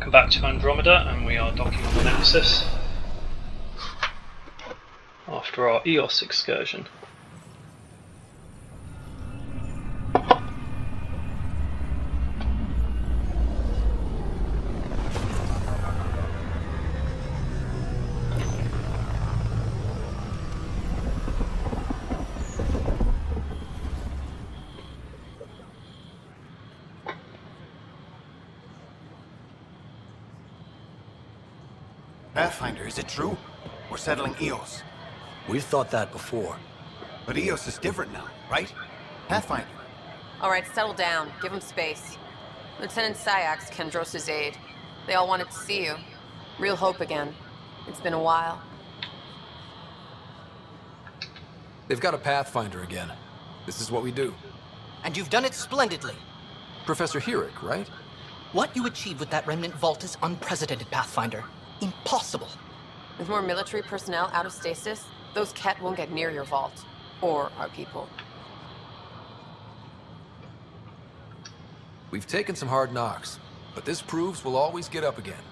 Welcome back to Andromeda, and we are docking on the Nexus after our EOS excursion. Pathfinder, is it true? We're settling EOS. We've thought that before. But EOS is different now, right? Pathfinder. All right, settle down. Give him space. Lieutenant Syak's Kendros' aide. They all wanted to see you. Real hope again. It's been a while. They've got a Pathfinder again. This is what we do. And you've done it splendidly. Professor Herrick, right? What you achieved with that remnant vault is unprecedented, Pathfinder. Impossible. With more military personnel out of stasis, those Ket won't get near your vault. Or our people. We've taken some hard knocks, but this proves we'll always get up again.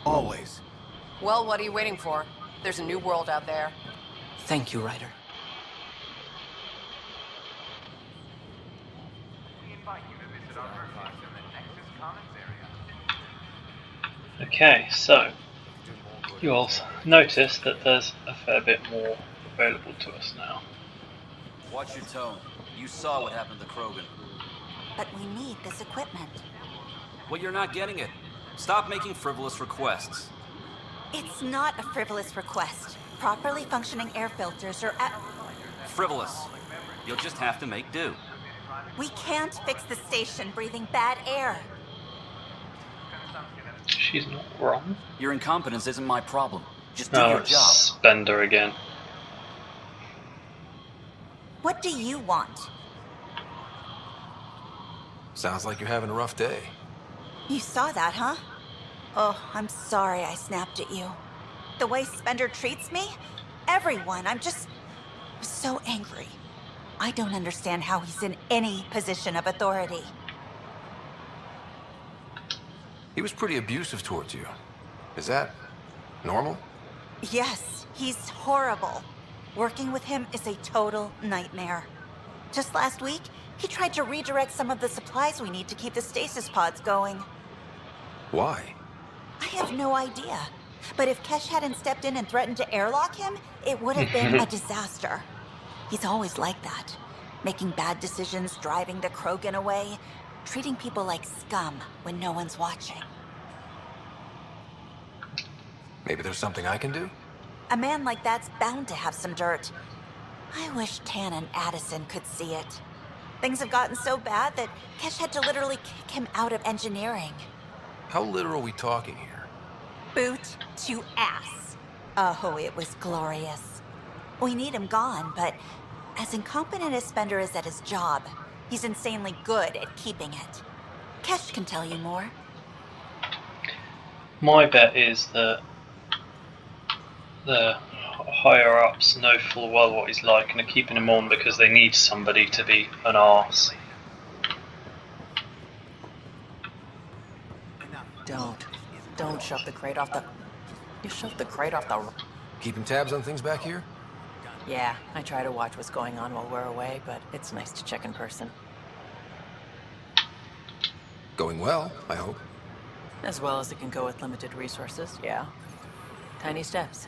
Always. Well, what are you waiting for? There's a new world out there. Thank you, Ryder. Okay, so you'll notice that there's a fair bit more available to us now. Watch your tone. You saw what happened to Krogan. But we need this equipment. Well, you're not getting it. Stop making frivolous requests. It's not a frivolous request. Properly functioning air filters are Frivolous. You'll just have to make do. We can't fix the station breathing bad air. She's not wrong. Your incompetence isn't my problem. Just do Oh, your job. Spender again. What do you want? Sounds like you're having a rough day. You saw that, huh? Oh, I'm sorry I snapped at you. The way Spender treats me? Everyone, I'm so angry. I don't understand how he's in any position of authority. He was pretty abusive towards you. Is that normal? Yes, he's horrible. Working with him is a total nightmare. Just last week, he tried to redirect some of the supplies we need to keep the stasis pods going. Why? I have no idea. But if Kesh hadn't stepped in and threatened to airlock him, it would have been a disaster. He's always like that. Making bad decisions, driving the Krogan away, treating people like scum when no one's watching. Maybe there's something I can do? A man like that's bound to have some dirt. I wish Tan and Addison could see it. Things have gotten so bad that Kesh had to literally kick him out of engineering. How literal are we talking here? Boot to ass. Oh, it was glorious. We need him gone, but as incompetent as Spender is at his job, he's insanely good at keeping it. Kesh can tell you more. My bet is that the higher ups know full well what he's like and are keeping him on because they need somebody to be an arse. Don't shove the crate off the... You shoved the crate off the... Keeping tabs on things back here? Yeah, I try to watch what's going on while we're away, but it's nice to check in person. Going well, I hope. As well as it can go with limited resources, yeah. Tiny steps.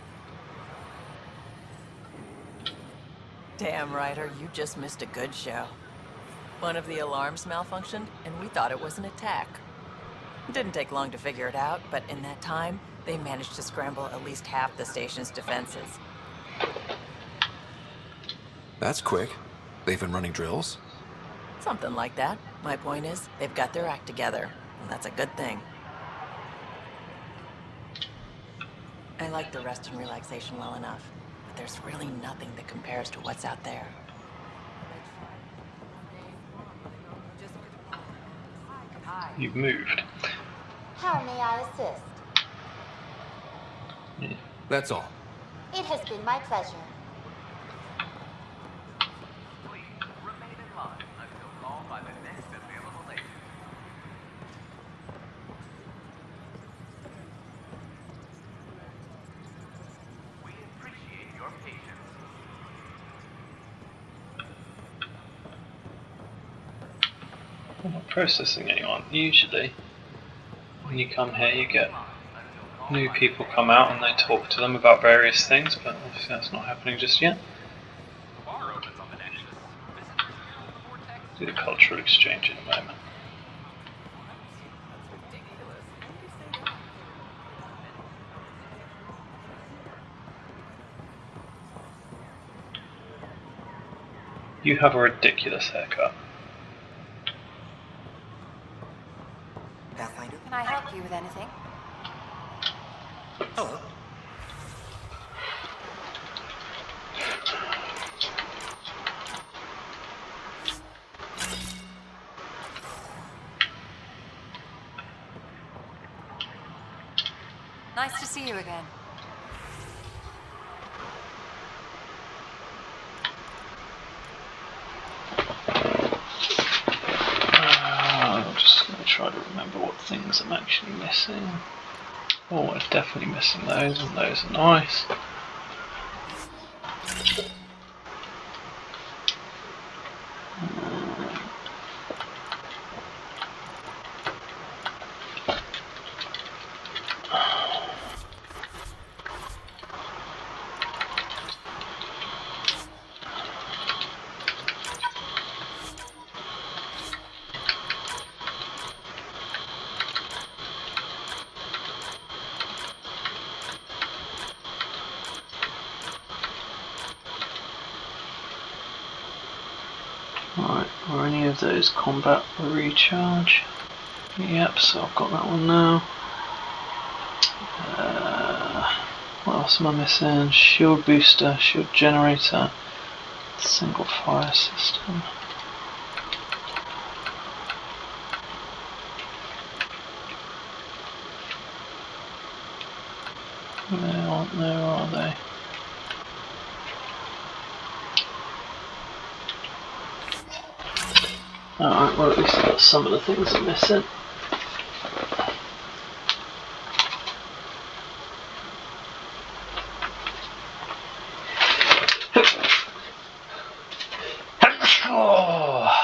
Damn, Ryder, you just missed a good show. One of the alarms malfunctioned, and we thought it was an attack. It didn't take long to figure it out, but in that time, they managed to scramble at least half the station's defenses. That's quick. They've been running drills? Something like that. My point is, they've got their act together, and that's a good thing. I like the rest and relaxation well enough, but there's really nothing that compares to what's out there. You've moved. How may I assist? Yeah. That's all. It has been my pleasure. I'm not processing anyone. Usually, when you come here, you get new people come out and they talk to them about various things, but obviously that's not happening just yet. The bar opens on the Nexus. Visit the Imperial Vortex. Do the cultural exchange in a moment. That's ridiculous. When did you say that? You have a ridiculous haircut. Pathfinder? Can I help you with anything? Hello. Nice to see you again. I'm just going to try to remember what things I'm actually missing. Oh, I'm definitely missing those, and those are nice. Right, are any of those combat recharge? Yep, so I've got that one now. What else am I missing? Shield booster, shield generator, single fire system. They aren't there, are they? Alright, well at least I've got some of the things I'm missing. Oh.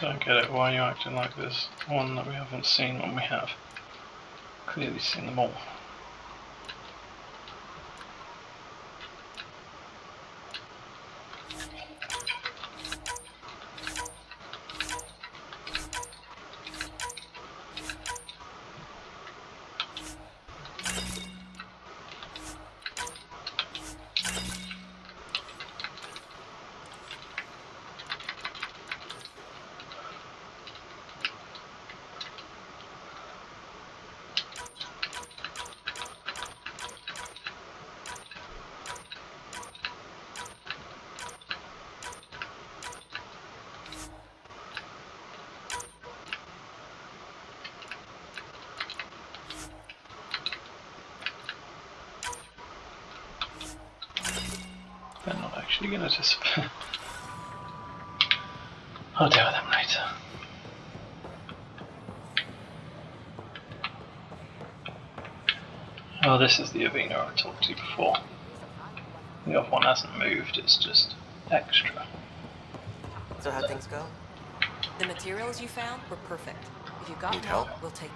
Don't get it, why are you acting like there's one that we haven't seen when we have clearly seen them all? literally gonna just... I'll deal with them later. Oh, this is the arena I talked to before. The other one hasn't moved, it's just extra. So how'd things go? The materials you found were perfect. If you got Need more, help? we'll take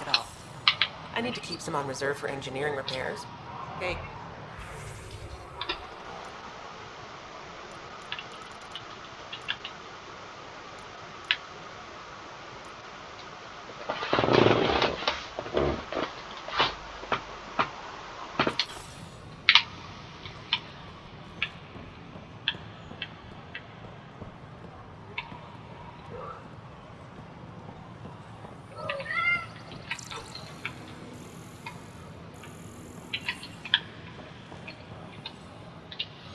Get off. I need to keep some on reserve for engineering repairs. Okay.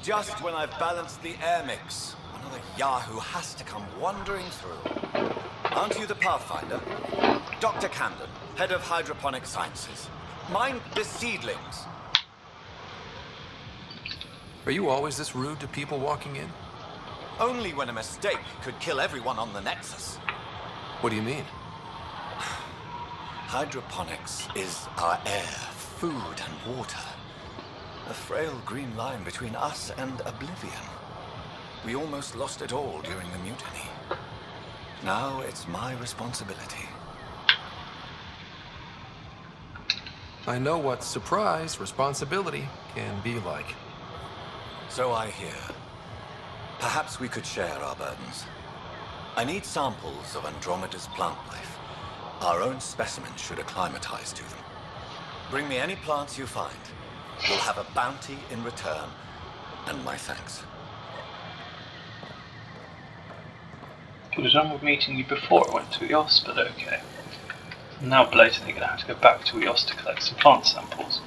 Just when I've balanced the air mix, another Yahoo has to come wandering through. Aren't you the Pathfinder? Dr. Camden, head of hydroponic sciences. Mind the seedlings. Are you always this rude to people walking in? Only when a mistake could kill everyone on the Nexus. What do you mean? Hydroponics is our air, food, and water. A frail green line between us and oblivion. We almost lost it all during the mutiny. Now it's my responsibility. I know what surprise responsibility can be like. So I hear. Perhaps we could share our burdens. I need samples of Andromeda's plant life. Our own specimens should acclimatize to them. Bring me any plants you find. You'll have a bounty in return, and my thanks. Could have done with meeting you before I went to EOS, but okay. I'm now blatantly going to have to go back to EOS to collect some plant samples.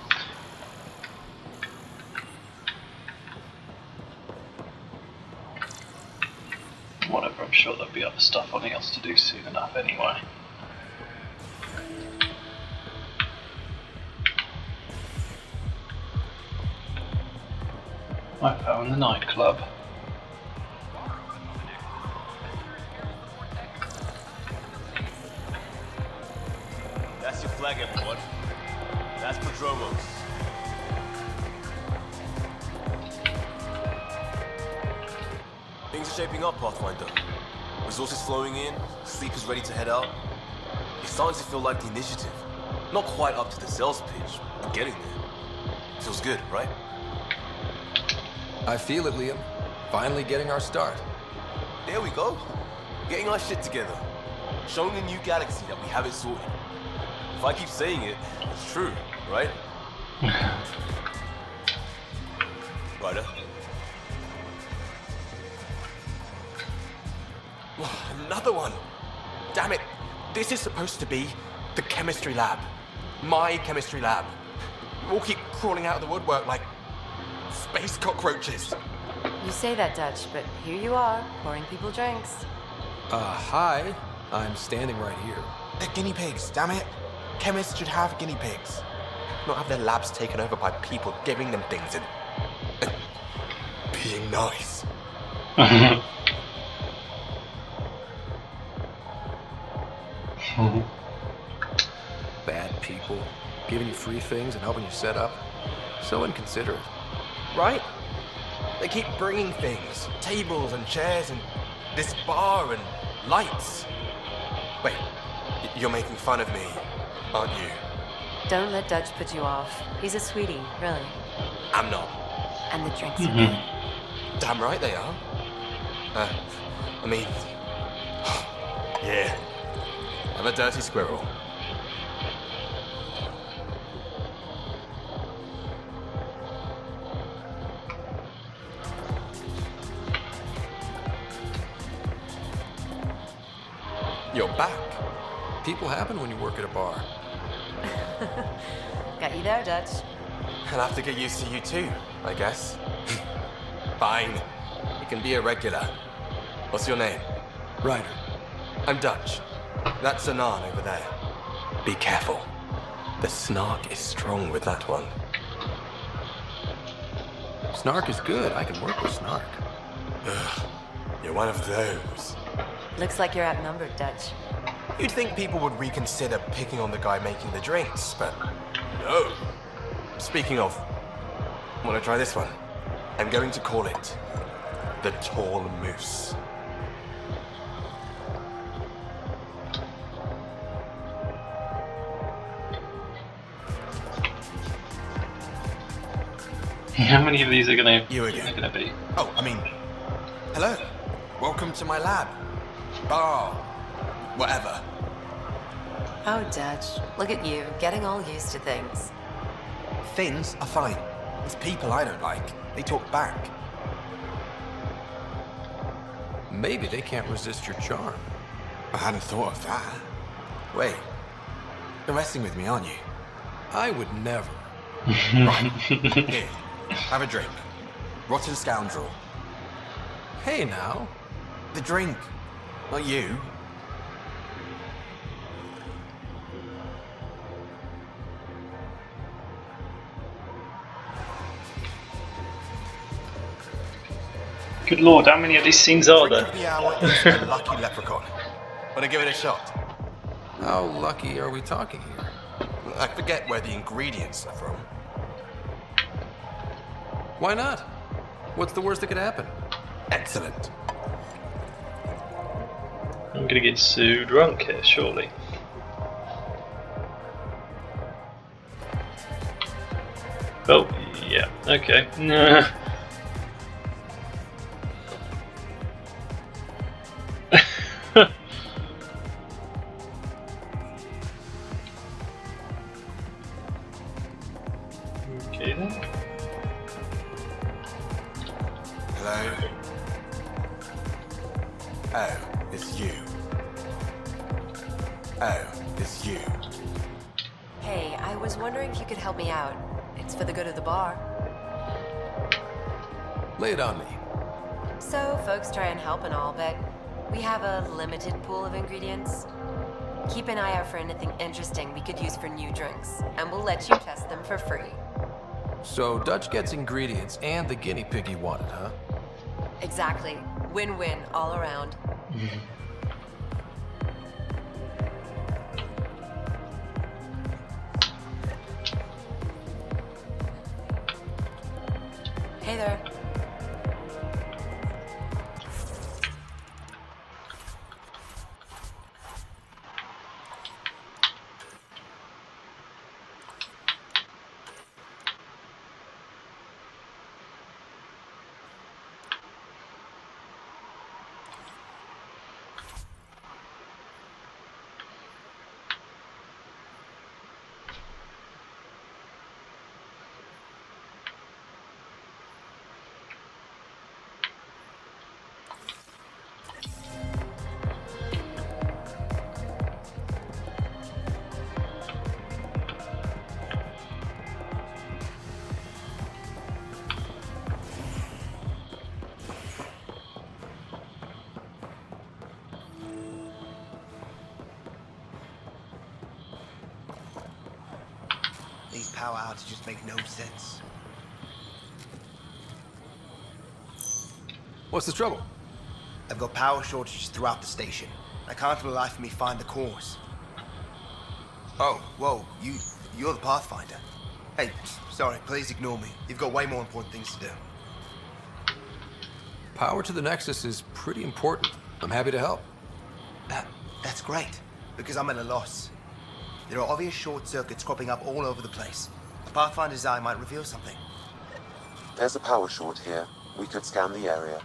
Whatever, I'm sure there'll be other stuff on EOS to do soon enough anyway. I found the nightclub. That's your flag, everyone. That's Prodromos. Things are shaping up, Pathfinder. Resources flowing in, sleep is ready to head out. It's starting to feel like the initiative. Not quite up to the sales pitch, but getting there. Feels good, right? I feel it, Liam. Finally getting our start. There we go. Getting our shit together. Showing the new galaxy that we have it sorted. If I keep saying it, it's true, right? Ryder? Another one! Damn it! This is supposed to be the chemistry lab. My chemistry lab. You all keep crawling out of the woodwork like space cockroaches. You say that, Dutch, but here you are, pouring people drinks. Hi. I'm standing right here. They're guinea pigs, damn it. Chemists should have guinea pigs. Not have their labs taken over by people giving them things and being nice. Bad people, giving you free things and helping you set up. So inconsiderate. Right? They keep bringing things. Tables and chairs and this bar and lights. Wait, you're making fun of me, aren't you? Don't let Dutch put you off. He's a sweetie, really. I'm not. And the drinks are good. Damn right they are. I mean... yeah. I'm a dirty squirrel. You're back. People happen when you work at a bar. Got you there, Dutch. I'll have to get used to you too, I guess. Fine. You can be a regular. What's your name? Ryder. I'm Dutch. That's Anan over there. Be careful. The snark is strong with that one. Snark is good. I can work with Snark. Ugh, you're one of those. Looks like you're outnumbered, Dutch. You'd think people would reconsider picking on the guy making the drinks, but no. Speaking of, wanna try this one? I'm going to call it the Tall Moose. How many of these are gonna You again. gonna be? Oh, I mean, hello. Welcome to my lab. Bar. Whatever. Oh, Dutch, look at you, getting all used to things. Things are fine. It's people I don't like. They talk back. Maybe they can't resist your charm. I hadn't thought of that. Wait. You're messing with me, aren't you? I would never. Right. Here. Have a drink. Rotten scoundrel. Hey now. The drink. Not you. Good lord, how many of these scenes are Drink there? of the hour is a lucky leprechaun. Wanna give it a shot? How lucky are we talking here? I forget where the ingredients are from. Why not? What's the worst that could happen? Excellent. I'm gonna get so drunk here, surely. Oh, yeah, okay. Nah. Okay then. Hello? Oh, it's you. Oh, it's you. Hey, I was wondering if you could help me out. It's for the good of the bar. Lay it on me. So, folks try and help and all, but we have a limited pool of ingredients. Keep an eye out for anything interesting we could use for new drinks, and we'll let you test them for free. So Dutch gets ingredients and the guinea pig he wanted, huh? Exactly. Win-win all around. Hey there. These power outages make no sense. What's the trouble? I've got power shortages throughout the station. I can't for the life of me find the cause. Oh, whoa, you're the Pathfinder. Hey, sorry, please ignore me. You've got way more important things to do. Power to the Nexus is pretty important. I'm happy to help. That's great, because I'm at a loss. There are obvious short circuits cropping up all over the place. A Pathfinder's eye might reveal something. There's a power short here. We could scan the area.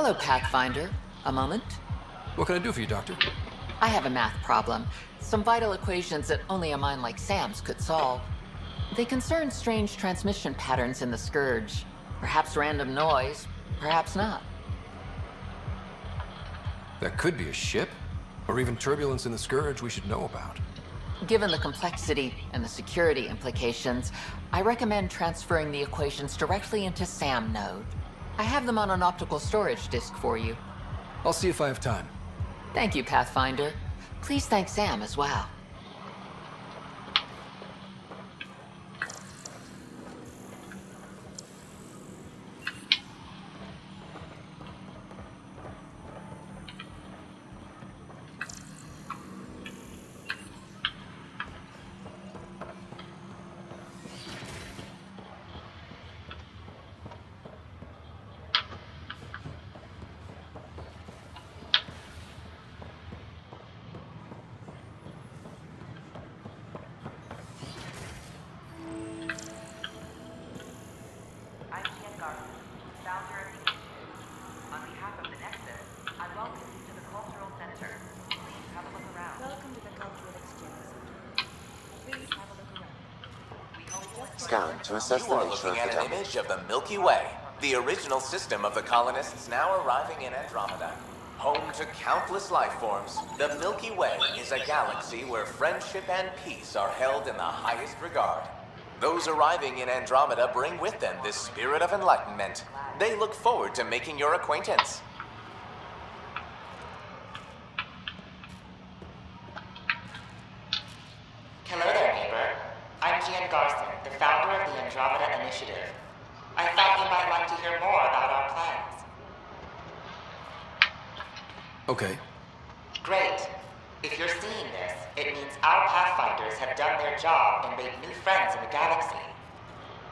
Hello, Pathfinder. A moment? What can I do for you, Doctor? I have a math problem. Some vital equations that only a mind like Sam's could solve. They concern strange transmission patterns in the Scourge. Perhaps random noise, perhaps not. That could be a ship, or even turbulence in the Scourge we should know about. Given the complexity and the security implications, I recommend transferring the equations directly into SAM node. I have them on an optical storage disk for you. I'll see if I have time. Thank you, Pathfinder. Please thank Sam as well. Scan to assess You the are nature of looking the at an damage. image of the Milky Way, the original system of the colonists now arriving in Andromeda. Home to countless life forms, the Milky Way is a galaxy where friendship and peace are held in the highest regard. Those arriving in Andromeda bring with them this spirit of enlightenment. They look forward to making your acquaintance. Hello there, neighbor. I'm Gian Garson, the founder of the Andromeda Initiative. I thought you might like to hear more about our plans. Okay. Great. If you're seeing this, it means our Pathfinders have done their job and made new friends in the galaxy.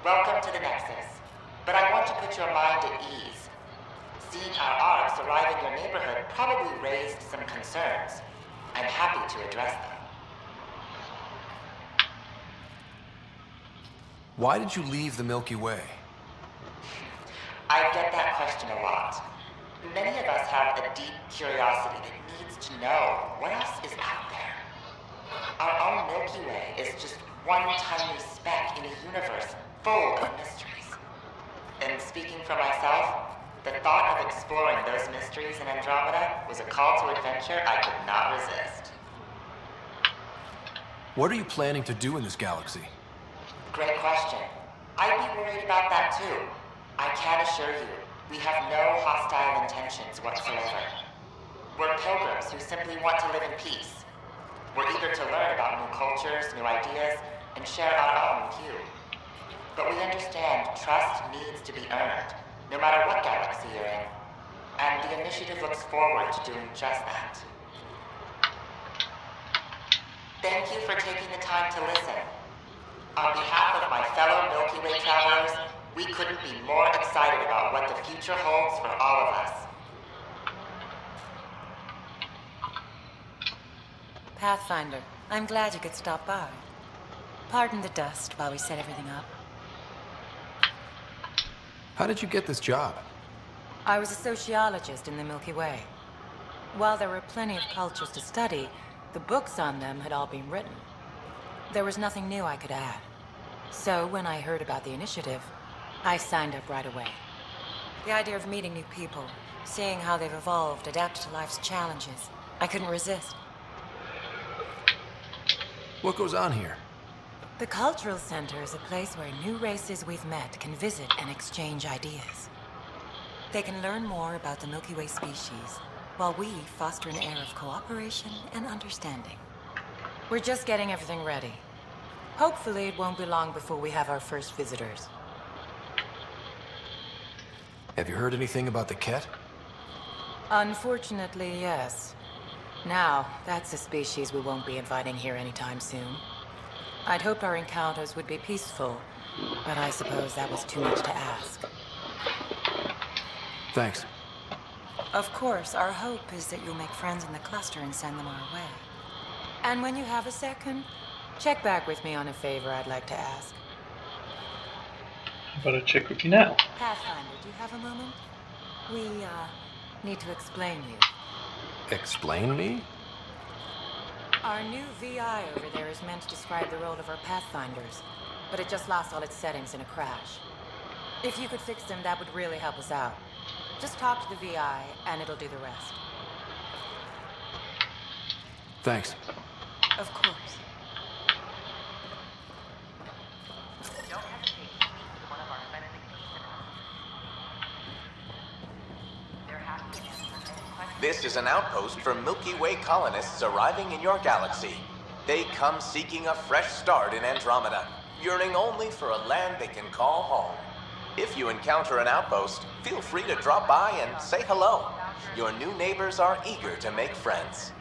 Welcome to the Nexus. But I want to put your mind at ease. Seeing our arcs arrive in your neighborhood probably raised some concerns. I'm happy to address them. Why did you leave the Milky Way? I get that question a lot. Many of us have a deep curiosity that needs to know what else is out there. Our own Milky Way is just one tiny speck in a universe full of mysteries. And speaking for myself, the thought of exploring those mysteries in Andromeda was a call to adventure I could not resist. What are you planning to do in this galaxy? Great question. I'd be worried about that too. I can assure you, we have no hostile intentions whatsoever. We're pilgrims who simply want to live in peace. We're eager to learn about new cultures, new ideas, and share our own with you. But we understand trust needs to be earned, no matter what galaxy you're in. And the initiative looks forward to doing just that. Thank you for taking the time to listen. On behalf of my fellow Milky Way travelers, we couldn't be more excited about what the future holds for all of us. Pathfinder, I'm glad you could stop by. Pardon the dust while we set everything up. How did you get this job? I was a sociologist in the Milky Way. While there were plenty of cultures to study, the books on them had all been written. There was nothing new I could add. So when I heard about the initiative, I signed up right away. The idea of meeting new people, seeing how they've evolved, adapted to life's challenges, I couldn't resist. What goes on here? The Cultural Center is a place where new races we've met can visit and exchange ideas. They can learn more about the Milky Way species, while we foster an air of cooperation and understanding. We're just getting everything ready. Hopefully it won't be long before we have our first visitors. Have you heard anything about the Ket? Unfortunately, yes. Now, that's a species we won't be inviting here anytime soon. I'd hoped our encounters would be peaceful, but I suppose that was too much to ask. Thanks. Of course, our hope is that you'll make friends in the cluster and send them our way. And when you have a second, check back with me on a favor I'd like to ask. I better check with you now. Pathfinder, do you have a moment? We, Need to explain you. Explain me? Our new VI over there is meant to describe the role of our Pathfinders, but it just lost all its settings in a crash. If you could fix them, that would really help us out. Just talk to the VI, and it'll do the rest. Thanks. Of course. This is an outpost for Milky Way colonists arriving in your galaxy. They come seeking a fresh start in Andromeda, yearning only for a land they can call home. If you encounter an outpost, feel free to drop by and say hello. Your new neighbors are eager to make friends.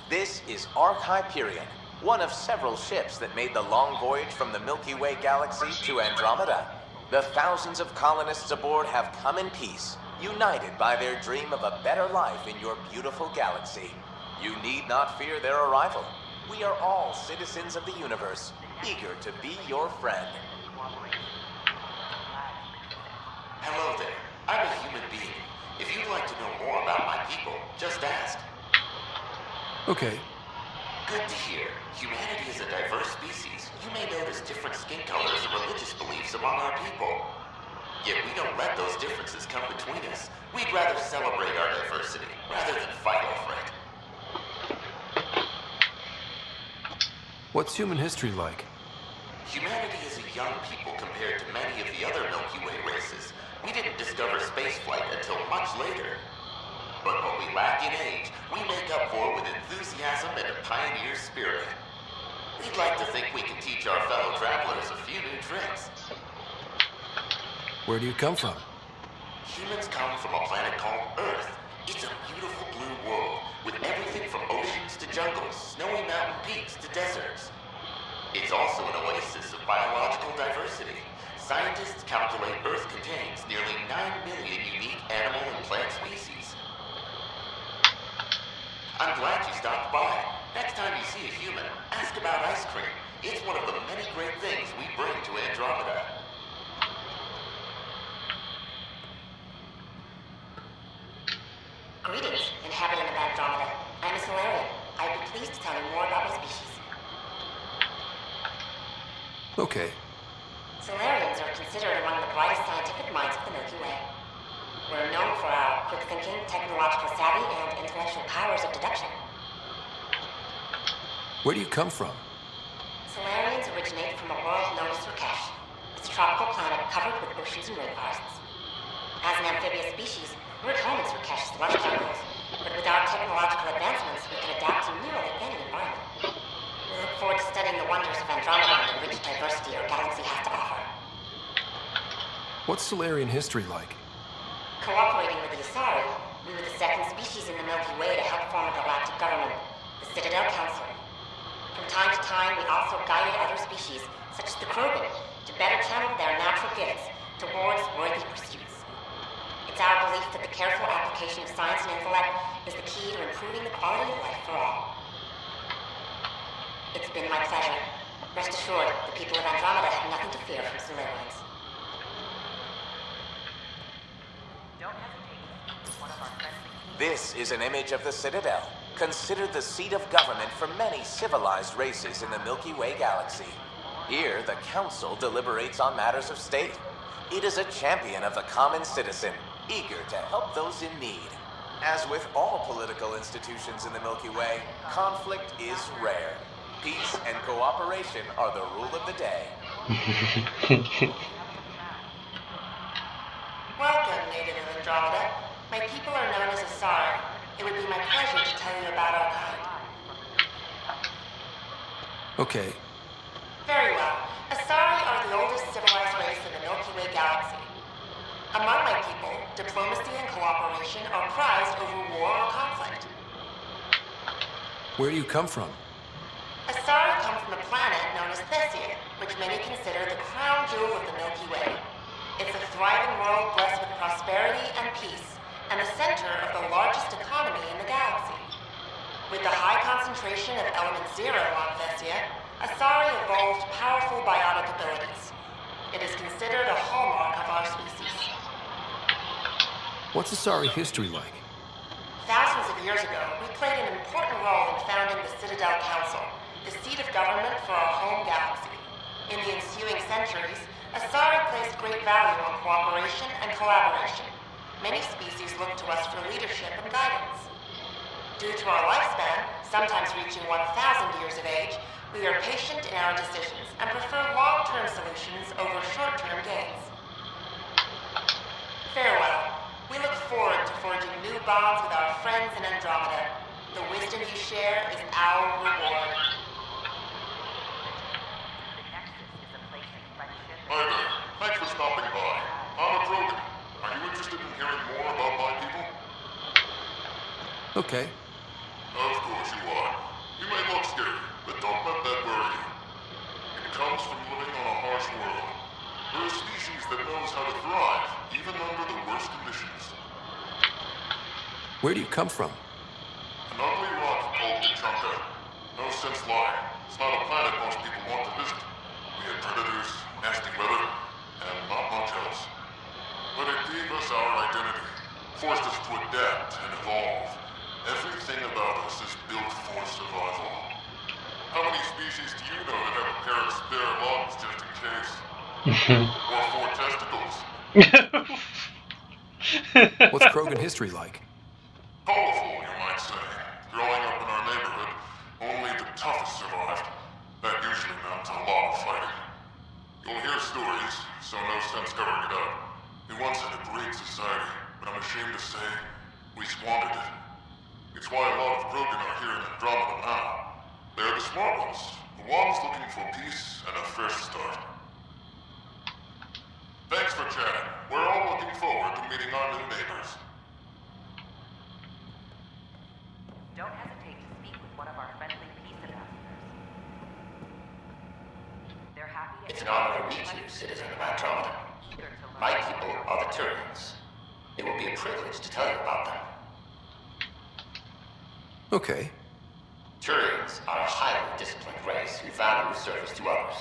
This is Ark Hyperion, one of several ships that made the long voyage from the Milky Way galaxy to Andromeda. The thousands of colonists aboard have come in peace, united by their dream of a better life in your beautiful galaxy. You need not fear their arrival. We are all citizens of the universe, eager to be your friend. Hello there. I'm a human being. If you'd like to know more about my people, just ask. Okay. Good to hear. Humanity is a diverse species. You may notice different skin colors and religious beliefs among our people. Yet we don't let those differences come between us. We'd rather celebrate our diversity, rather than fight over it. What's human history like? Humanity is a young people compared to many of the other Milky Way races. We didn't discover spaceflight until much later. But what we lack in age, we make up for with enthusiasm and a pioneer spirit. We'd like to think we can teach our fellow travelers a few new tricks. Where do you come from? Humans come from a planet called Earth. It's a beautiful blue world, with everything from oceans to jungles, snowy mountain peaks to deserts. It's also an oasis of biological diversity. Scientists calculate Earth contains nearly 9 million unique animal and plant species. I'm glad you stopped by. Next time you see a human, ask about ice cream. It's one of the many great things we bring to Andromeda. Greetings, inhabitant of Andromeda. I'm a Solarian. I'd be pleased to tell you more about my species. Okay. Solarians are considered among the brightest scientific minds of the Milky Way. We're known for our quick thinking, technological savvy, and intellectual powers of deduction. Where do you come from? Solarians originate from a world known as Surkesh. It's a tropical planet covered with oceans and rainforests. As an amphibious species, we're at home in Surkesh's lush jungles, but with our technological advancements, we can adapt to nearly any environment. We look forward to studying the wonders of Andromeda and the rich diversity our galaxy has to offer. What's Solarian history like? Cooperating with the Asari, we were the second species in the Milky Way to help form a galactic government, the Citadel Council. From time to time, we also guided other species, such as the Krogan, to better channel their natural gifts towards worthy pursuits. It's our belief that the careful application of science and intellect is the key to improving the quality of life for all. It's been my pleasure. Rest assured, the people of Andromeda have nothing to fear from Solarians. This is an image of the Citadel, considered the seat of government for many civilized races in the Milky Way galaxy. Here, the Council deliberates on matters of state. It is a champion of the common citizen, eager to help those in need. As with all political institutions in the Milky Way, conflict is rare. Peace and cooperation are the rule of the day. Welcome, native of Andromeda. My people are known as Asari. It would be my pleasure to tell you about our kind. Okay. Very well. Asari are the oldest civilized race in the Milky Way galaxy. Among my people, diplomacy and cooperation are prized over war or conflict. Where do you come from? Asari come from a planet known as Thessia, which many consider the crown jewel of the Milky Way. It's a thriving world blessed with prosperity and peace, and the center of the largest economy in the galaxy. With the high concentration of element zero on Thessia, Asari evolved powerful biotic abilities. It is considered a hallmark of our species. What's Asari history like? Thousands of years ago, we played an important role in founding the Citadel Council, the seat of government for our home galaxy. In the ensuing centuries, Asari placed great value on cooperation and collaboration. Many species look to us for leadership and guidance. Due to our lifespan, sometimes reaching 1,000 years of age, we are patient in our decisions and prefer long-term solutions over short-term gains. Farewell. We look forward to forging new bonds with our friends in Andromeda. The wisdom you share is our reward. Hi there. Thanks for stopping by. I'm a Krogan. Are you interested in hearing more about my people? Okay. Of course you are. You may look scary, but don't let that worry you. It comes from living on a harsh world. We're a species that knows how to thrive, even under the worst conditions. Where do you come from? An ugly rock called Tuchanka. No sense lying. It's not a planet most people want to visit. We had predators, nasty weather, and not much else. But it gave us our identity, forced us to adapt and evolve. Everything about us is built for survival. How many species do you know that have a pair of spare lungs just in case? Or 4 testicles? What's Krogan history like? Colorful, you might say. Growing up in our neighborhood, only the toughest survived. That usually meant a lot of fighting. You'll hear stories, so no sense covering it up. We once had a great society, but I'm ashamed to say, we squandered it. It's why a lot of Krogan are here in Andromeda now. They're the smart ones, the ones looking for peace and a fresh start. Thanks for chatting. We're all looking forward to meeting our new neighbors. Don't hesitate to speak with one of our friendly peace ambassadors. They're happy to... It's an honor to meet you, citizen of Andromeda. My people are the Turians. It will be a privilege to tell you about them. Okay. Turians are a highly disciplined race who value service to others.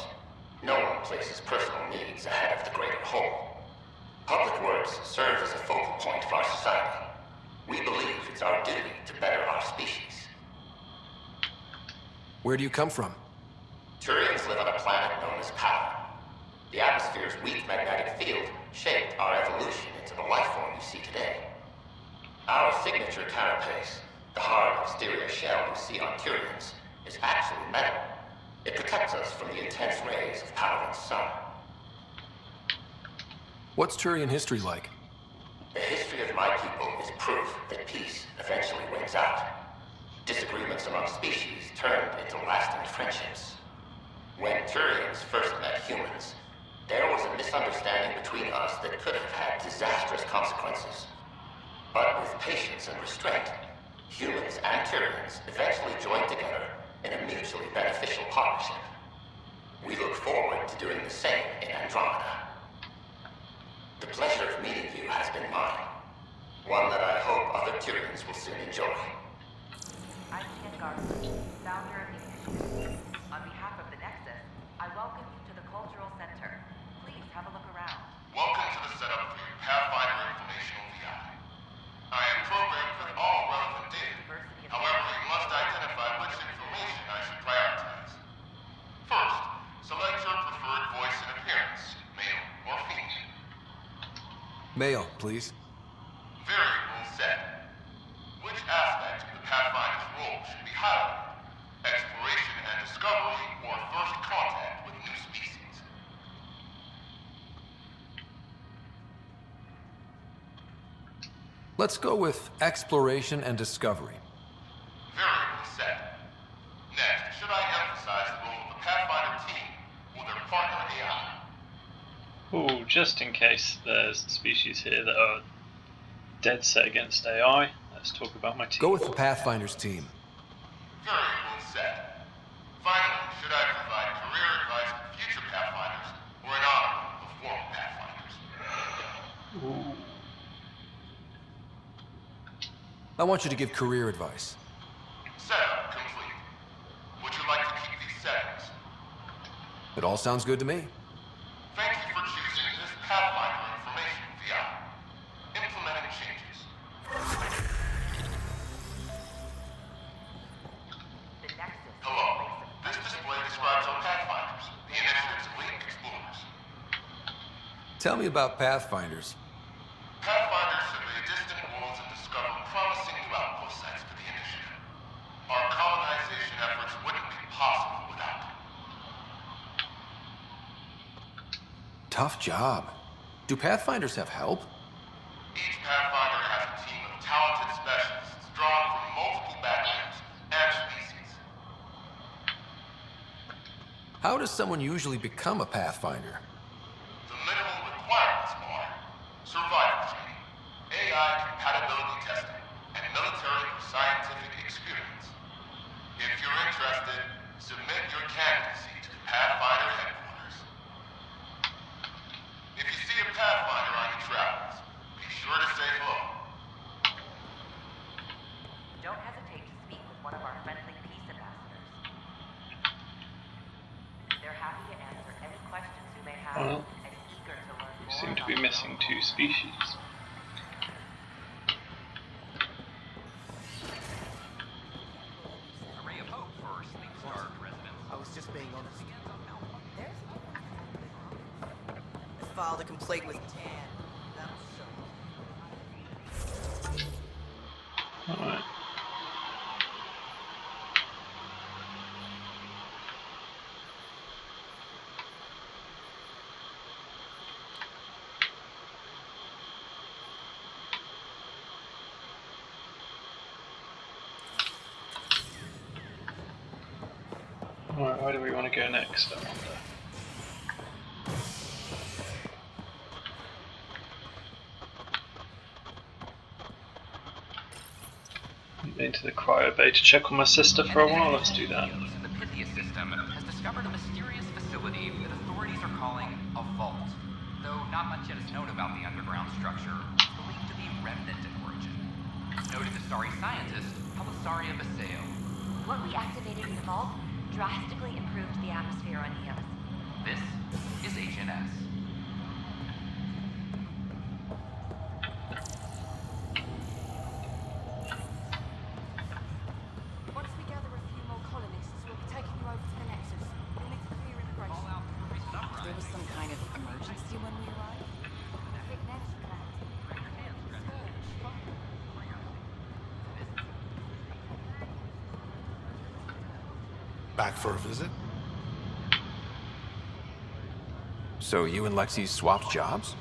No one places personal needs ahead of the greater whole. Public works serve as a focal point of our society. We believe it's our duty to better our species. Where do you come from? Turians live on a planet known as Power. The atmosphere's weak magnetic field shaped our evolution into the life form you see today. Our signature carapace, the hard exterior shell you see on Turians, is actually metal. It protects us from the intense rays of Power's sun. What's Turian history like? The history of my people is proof that peace eventually wins out. Disagreements among species turned into lasting friendships. When Turians first met humans, there was a misunderstanding between us that could have had disastrous consequences. But with patience and restraint, humans and Turians eventually joined together in a mutually beneficial partnership. We look forward to doing the same in Andromeda. The pleasure of meeting you has been mine. One that I hope other Turians will soon enjoy. I'm Ken Garza, founder of the initiative. On behalf of the Nexus, I welcome you to the Cultural Center. Please have a look around. Welcome to the setup for your Pathfinder Informational VI. I am programmed with all relevant data. However, you must identify which information I should prioritize. First, select your preferred voice and appearance, male or female. Male, please. Variable set. Which aspect of the Pathfinder's role should be highlighted? Exploration and discovery, or first contact with new species? Let's go with exploration and discovery. Variable set. Next, should I emphasize the role of the Pathfinder team or their partner AI? Oh, just in case there's species here that are dead set against AI, let's talk about my team. Go with the Pathfinder's team. Variable set. Finally, should I provide career advice for future Pathfinders or an honor of former Pathfinders? Ooh. I want you to give career advice. Setup complete. Would you like to keep these settings? It all sounds good to me. Thank you for choosing this Pathfinder Information VI. Implementing changes. Tell me about Pathfinders. Pathfinders survey distant worlds and discover promising new outpost sites for the Initiative. Our colonization efforts wouldn't be possible without them. Tough job. Do Pathfinders have help? Each Pathfinder has a team of talented specialists drawn from multiple backgrounds and species. How does someone usually become a Pathfinder? The minimal requirements are survival training, AI compatibility testing, and military or scientific experience. If you're interested, submit your candidacy to the Pathfinder headquarters. If you see a Pathfinder on your travels, be sure to say hello. Don't hesitate to speak with one of our friendly peace ambassadors. They're happy to answer any questions you may have Well, and eager to learn we more seem to about be missing 2 species. Array of hope for sleep-starved residents. I was just being honest. I filed a complaint with Tan. Alright. Alright, where do we want to go next, I wonder? Been to the cryo bay to check on my sister for a while. Let's do that. The Pythia system has discovered a mysterious facility that authorities are calling a vault. Though not much yet is known about the underground structure, it's believed to be remnant in origin. Noted Astari scientist Pelisaria Baseo. What we activated in the vault drastically improved the atmosphere on Eos. This is HNS. Once we gather a few more colonists, we'll be taking you over to the Nexus. We'll need to clear immigration. There was some kind of emergency when we arrived? Back for a visit? So you and Lexi swapped jobs?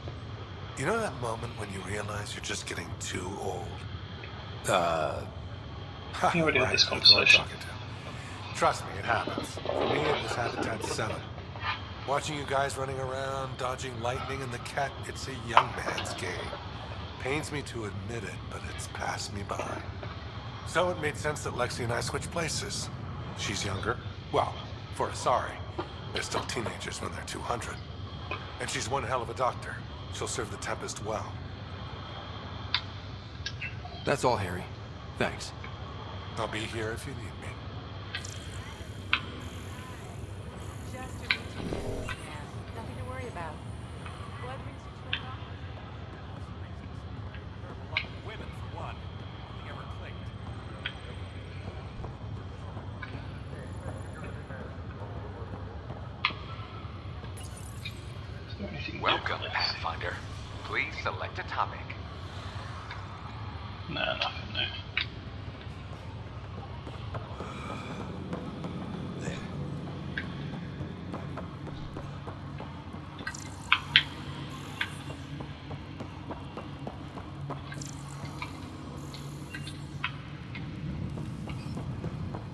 You know that moment when you realize you're just getting too old? You already had this conversation. Trust me, it happens. For me, it was Habitat 7. Watching you guys running around, dodging lightning and the cat, it's a young man's game. Pains me to admit it, but it's passed me by. So it made sense that Lexi and I switched places. She's younger. Well, for Asari. They're still teenagers when they're 200. And she's one hell of a doctor. She'll serve the Tempest well. That's all, Harry. Thanks. I'll be here if you need me. Nothing to worry about. Blood rings between them. Women, for one. Nothing ever clicked. Welcome, Pathfinder. Please select a topic. Nah, nothing new.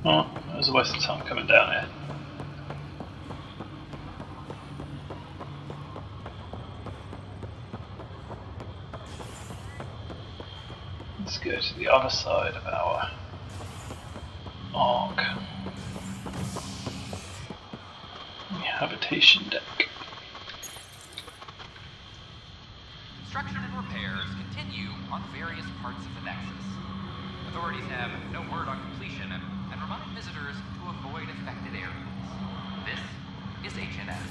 Oh, that was a waste of time coming down here. Let's go to the other side of our arc. The habitation deck. Construction and repairs continue on various parts of the Nexus. Authorities have no word on completion and remind visitors to avoid affected areas. This is HNS.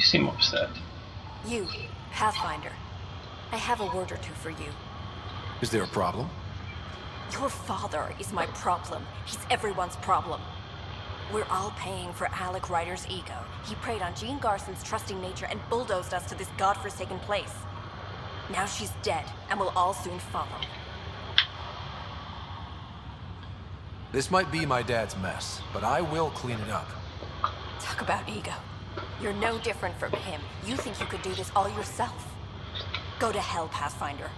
seem upset. You, Pathfinder. I have a word or two for you. Is there a problem? Your father is my problem. He's everyone's problem. We're all paying for Alec Ryder's ego. He preyed on Jean Garson's trusting nature and bulldozed us to this godforsaken place. Now she's dead, and we'll all soon follow. This might be my dad's mess, but I will clean it up. Talk about ego. You're no different from him. You think you could do this all yourself. Go to hell, Pathfinder.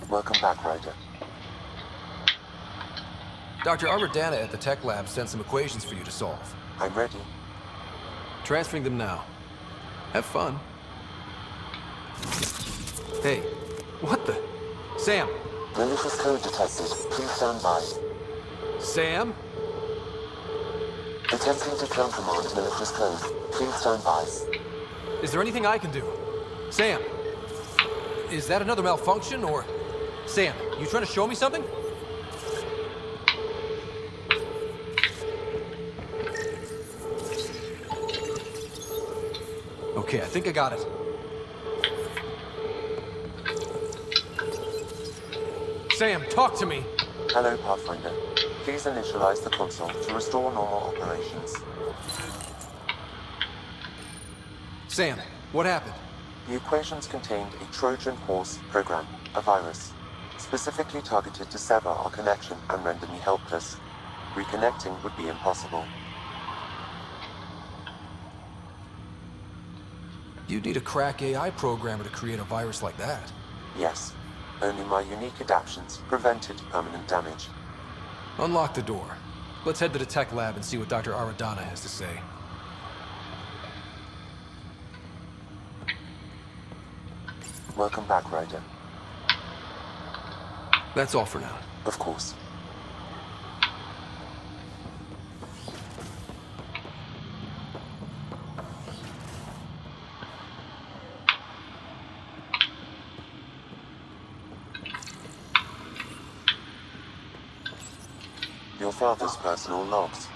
Welcome back, Ryder. Dr. Armordana at the tech lab sent some equations for you to solve. I'm ready. Transferring them now. Have fun. Hey, what the? Sam! Malicious code detected. Please stand by. Sam? Attempting to countermand malicious code. Please stand by. Is there anything I can do? Sam! Is that another malfunction, or... Sam, you trying to show me something? Okay, I think I got it. Sam, talk to me! Hello, Pathfinder. Please initialize the console to restore normal operations. Sam, what happened? The equations contained a Trojan horse program, a virus, specifically targeted to sever our connection and render me helpless. Reconnecting would be impossible. You'd need a crack AI programmer to create a virus like that. Yes. Only my unique adaptions prevented permanent damage. Unlock the door. Let's head to the tech lab and see what Dr. Armordana has to say. Welcome back, Ryder. That's all for now. Of course. Your father's personal logs.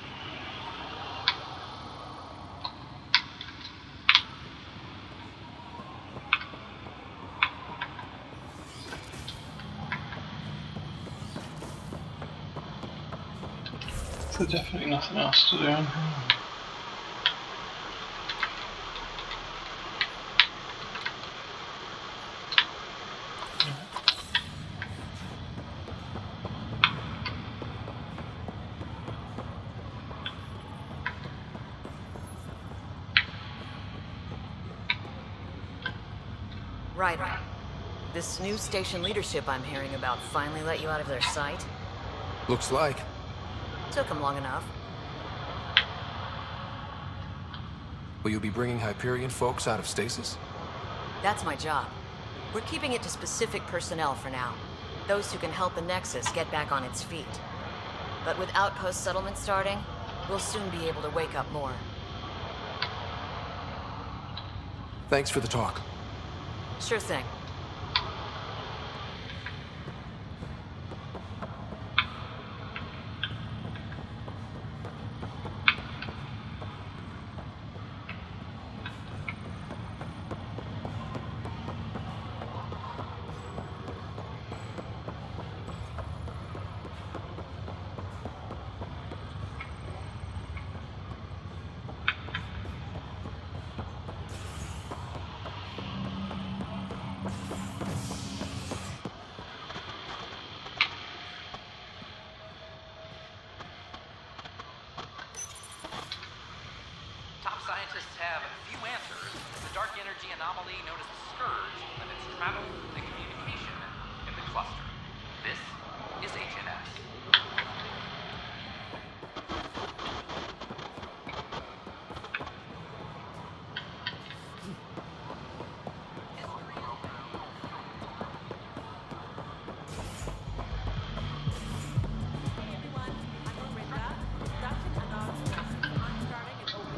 There's definitely nothing else to do on here. Ryder, this new station leadership I'm hearing about finally let you out of their sight? Looks like. Took them long enough. Will you be bringing Hyperion folks out of stasis? That's my job. We're keeping it to specific personnel for now. Those who can help the Nexus get back on its feet. But with outpost settlement starting, we'll soon be able to wake up more. Thanks for the talk. Sure thing. Scientists have few answers. The dark energy anomaly known as the Scourge limits travel and communication cluster. This is HNS.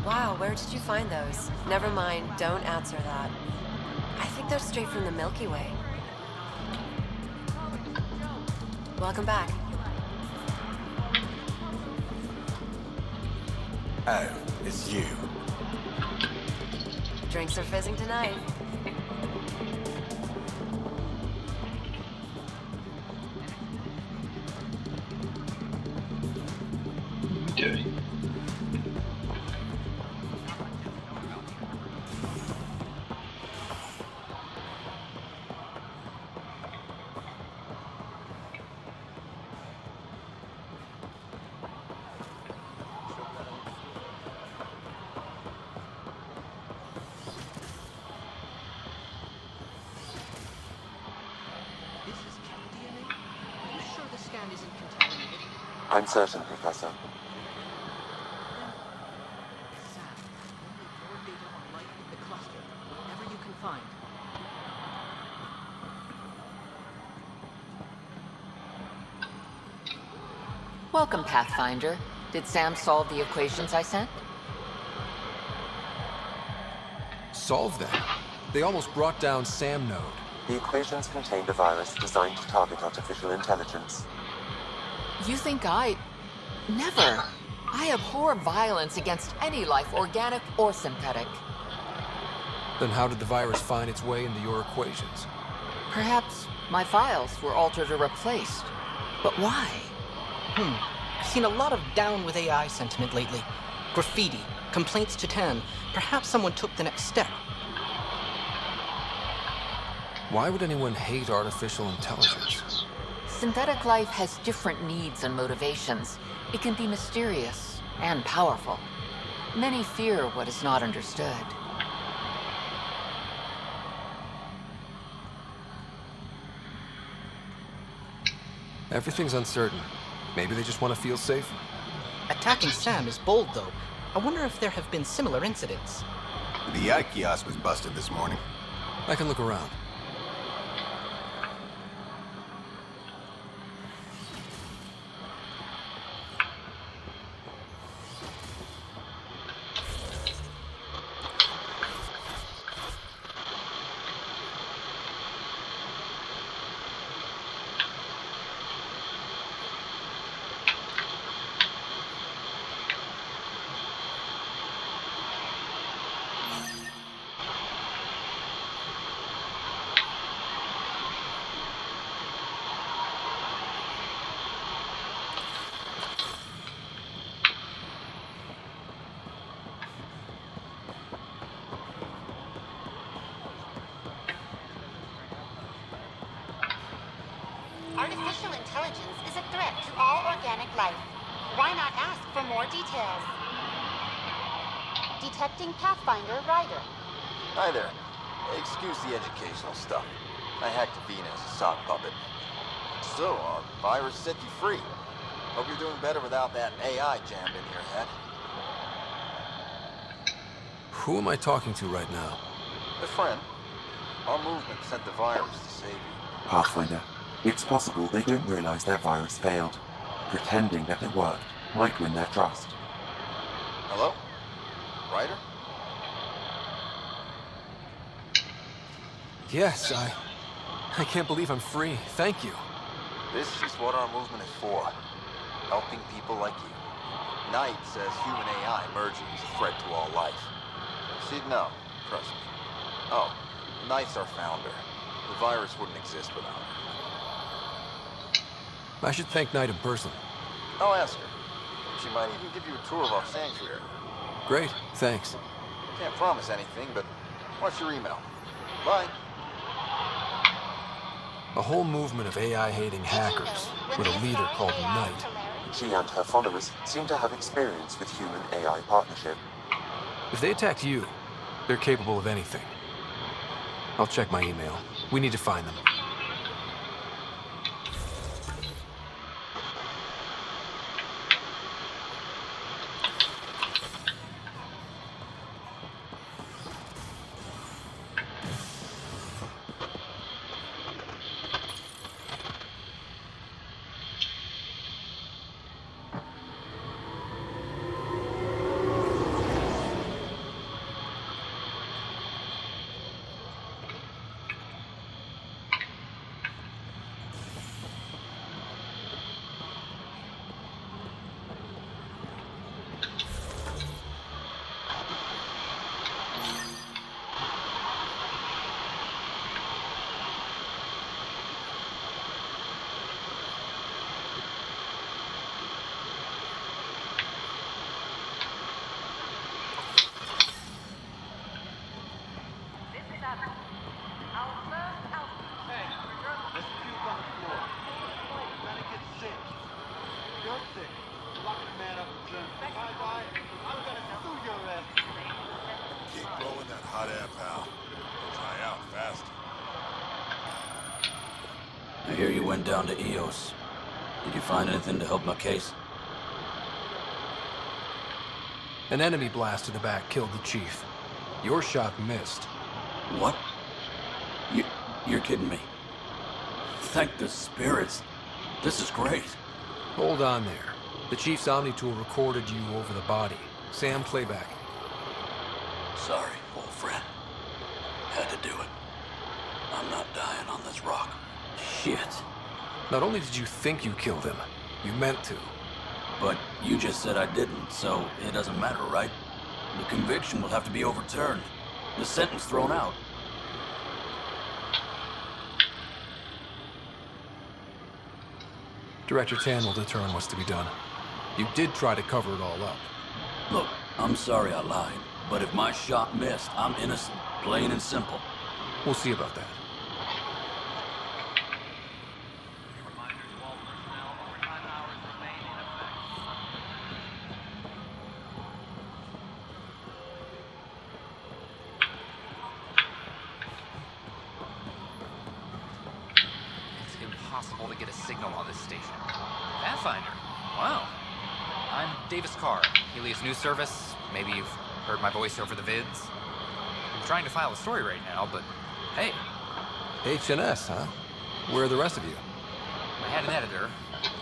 Wow, where did you find those? Never mind, don't answer that. I think they're straight from the Milky Way. Welcome back. Oh, it's you. Drinks are fizzing tonight. Doing. I'm certain, Professor. Welcome, Pathfinder. Did Sam solve the equations I sent? Solve them? They almost brought down Sam Node. The equations contained a virus designed to target artificial intelligence. You think Never. I abhor violence against any life, organic or synthetic. Then how did the virus find its way into your equations? Perhaps my files were altered or replaced. But why? I've seen a lot of down with AI sentiment lately. Graffiti, complaints to 10. Perhaps someone took the next step. Why would anyone hate artificial intelligence? Synthetic life has different needs and motivations. It can be mysterious and powerful. Many fear what is not understood. Everything's uncertain. Maybe they just want to feel safe. Attacking Sam is bold, though. I wonder if there have been similar incidents. The yacht kiosk was busted this morning. I can look around. Artificial intelligence is a threat to all organic life. Why not ask for more details? Detecting Pathfinder Ryder. Hi there. Excuse the educational stuff. I hacked Venus, a sock puppet. So, our virus set you free. Hope you're doing better without that AI jammed in your head. Who am I talking to right now? A friend. Our movement sent the virus to save you. Pathfinder, it's possible they don't realize their virus failed. Pretending that it worked might win their trust. Hello? Ryder? Yes, I can't believe I'm free. Thank you. This is what our movement is for. Helping people like you. Knight says human AI merging is a threat to all life. She'd know, trust me. Oh, Knight's our founder. The virus wouldn't exist without her. I should thank Knight in person. I'll ask her. She might even give you a tour of our sanctuary. Great, thanks. Can't promise anything, but what's your email? Bye. A whole movement of AI-hating hackers with a leader called Knight. She and her followers seem to have experience with human-AI partnership. If they attacked you, they're capable of anything. I'll check my email. We need to find them. Keep blowing that hot air, pal. Dry out fast. I hear you went down to EOS. Did you find anything to help my case? An enemy blast to the back killed the chief. Your shot missed. What? You're kidding me. Thank the spirits. This is great. Hold on there. The chief's Omni tool recorded you over the body. Sam, playback. Sorry, old friend. Had to do it. I'm not dying on this rock. Shit. Not only did you think you killed him, you meant to. But you just said I didn't, so it doesn't matter, right? The conviction will have to be overturned. The sentence thrown out. Director Tan will determine what's to be done. You did try to cover it all up. Look, I'm sorry I lied, but if my shot missed, I'm innocent. Plain and simple. We'll see about that. It's impossible to get a signal on this station. Pathfinder? Wow. I'm Davis Carr, Helios News Service. Maybe you've heard my voice over the vids. I'm trying to file a story right now, but hey. H&S, huh? Where are the rest of you? I had an editor,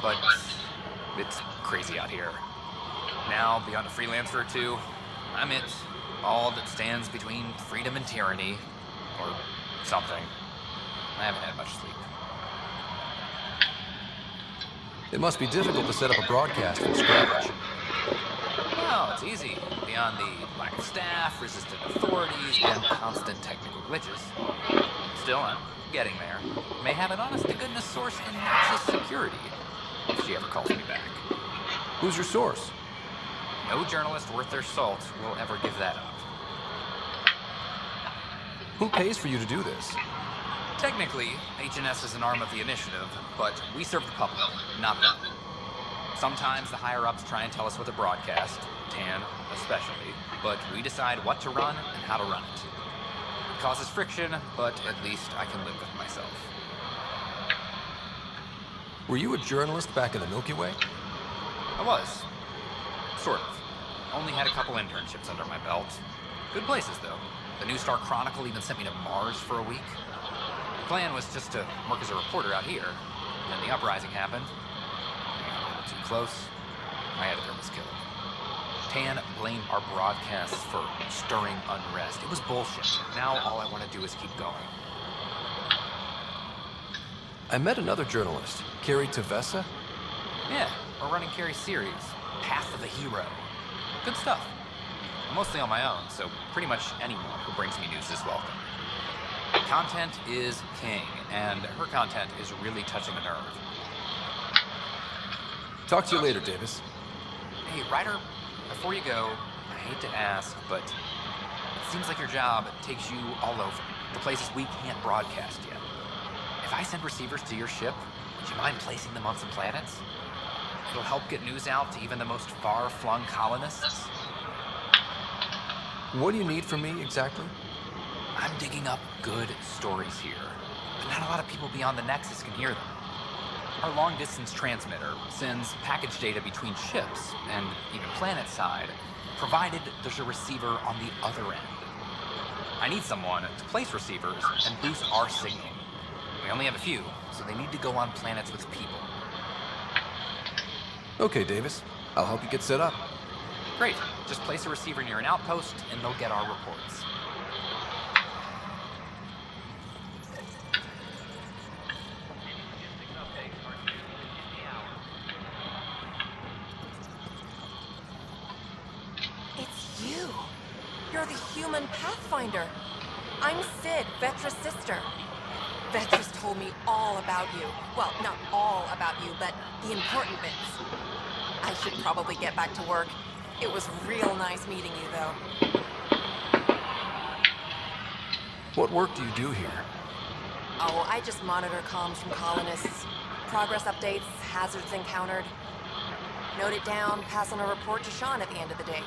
but it's crazy out here. Now, beyond a freelancer or two, I'm it. All that stands between freedom and tyranny, or something. I haven't had much sleep. It must be difficult to set up a broadcast from scratch. Well, it's easy. Beyond the lack of staff, resistant authorities, and constant technical glitches. Still, I'm getting there. May have an honest-to-goodness source in Nexus security, if she ever calls me back. Who's your source? No journalist worth their salt will ever give that up. Who pays for you to do this? Technically, H&S is an arm of the initiative, but we serve the public, not them. Sometimes the higher-ups try and tell us what to broadcast, Tan especially, but we decide what to run and how to run it. It causes friction, but at least I can live with myself. Were you a journalist back in the Milky Way? I was. Sort of. Only had a couple internships under my belt. Good places, though. The New Star Chronicle even sent me to Mars for a week. The plan was just to work as a reporter out here. Then the uprising happened. I got a little too close. My editor was killed. Tan blamed our broadcasts for stirring unrest. It was bullshit. Now all I want to do is keep going. I met another journalist, Carrie Tavessa. Yeah, we're running Carrie's series, Path of the Hero. Good stuff. I'm mostly on my own, so pretty much anyone who brings me news is welcome. Content is king, and her content is really touching a nerve. Talk to you later, Davis. Hey, Ryder, before you go, I hate to ask, but it seems like your job takes you all over, the places we can't broadcast yet. If I send receivers to your ship, would you mind placing them on some planets? It'll help get news out to even the most far-flung colonists. What do you need from me, exactly? I'm digging up good stories here, but not a lot of people beyond the Nexus can hear them. Our long-distance transmitter sends package data between ships and even planet-side, provided there's a receiver on the other end. I need someone to place receivers and boost our signal. We only have a few, so they need to go on planets with people. Okay, Davis. I'll help you get set up. Great. Just place a receiver near an outpost, and they'll get our reports. It's you. You're the human Pathfinder. I'm Sid, Vetra's sister. Vetra's told me all about you. Well, not all about you, but the important bits. I should probably get back to work. It was real nice meeting you, though. What work do you do here? Oh, I just monitor comms from colonists. Progress updates, hazards encountered. Note it down, pass on a report to Sean at the end of the day.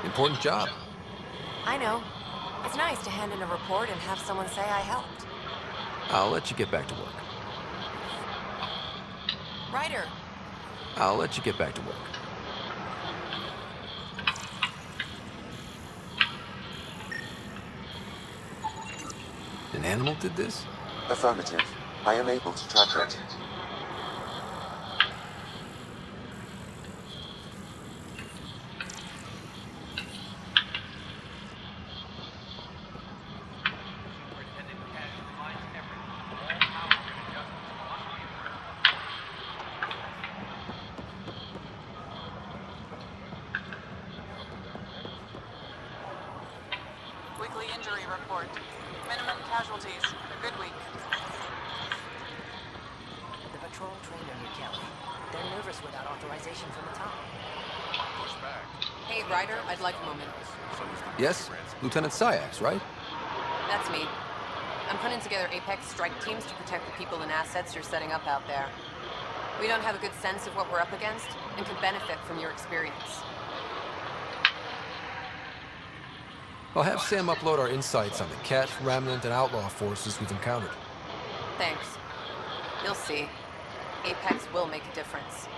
Important job. I know. It's nice to hand in a report and have someone say I helped. I'll let you get back to work. Ryder, I'll let you get back to work. An animal did this? Affirmative. I am able to track it. Weekly injury report. Minimum casualties. A good week. The patrol trained under Kelly. They're nervous without authorization from the top. Push back. hey Ryder, I'd like a moment. Yes? Lieutenant Syax, right? That's me. I'm putting together Apex strike teams to protect the people and assets you're setting up out there. We don't have a good sense of what we're up against and could benefit from your experience. I'll have Sam upload our insights on the Cat, Remnant, and Outlaw forces we've encountered. Thanks. You'll see. Apex will make a difference.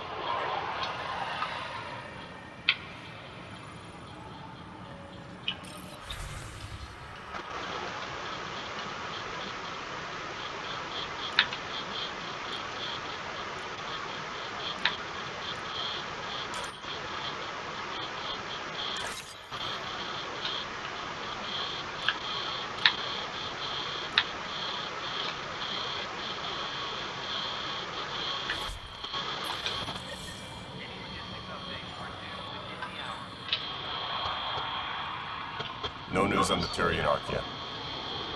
No news on the Turian Ark yet.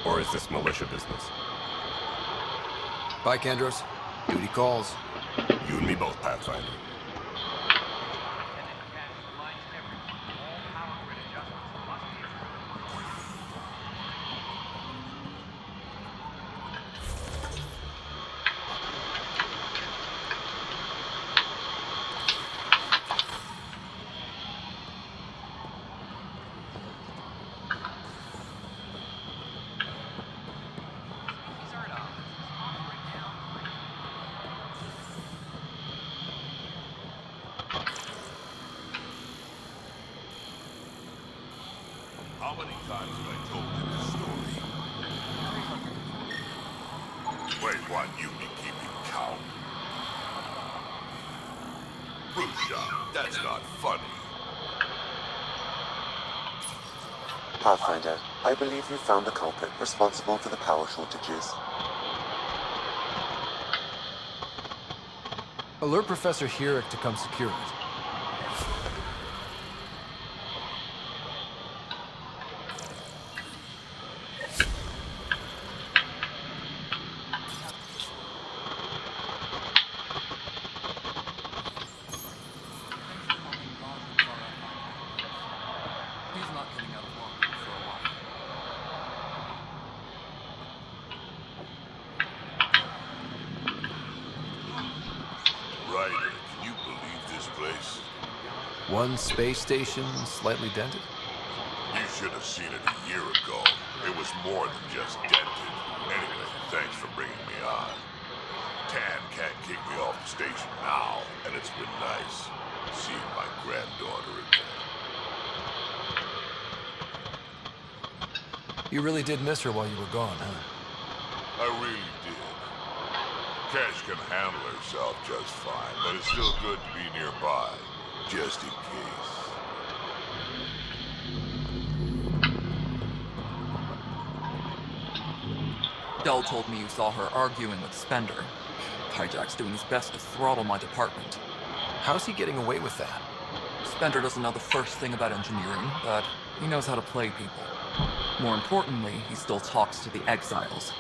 Or is this militia business? Bye, Kandros. Duty calls. You and me both, Pathfinder. How many times have I told you this story? Wait, what? You be keeping count? Rusha, that's not funny. Pathfinder, I believe you found the culprit responsible for the power shortages. Alert Professor Herrick to come secure it. He's not getting out of London for a while. Ryder, can you believe this place? One space station, slightly dented. You should have seen it a year ago. It was more than just dented. Anyway, thanks for bringing me on. Tan can't kick me off the station now, and it's been nice seeing my granddaughter again. You really did miss her while you were gone, huh? I really did. Cash can handle herself just fine, but it's still good to be nearby, just in case. Dell told me you saw her arguing with Spender. Hijack's doing his best to throttle my department. How's he getting away with that? Spender doesn't know the first thing about engineering, but he knows how to play people. More importantly, he still talks to the exiles.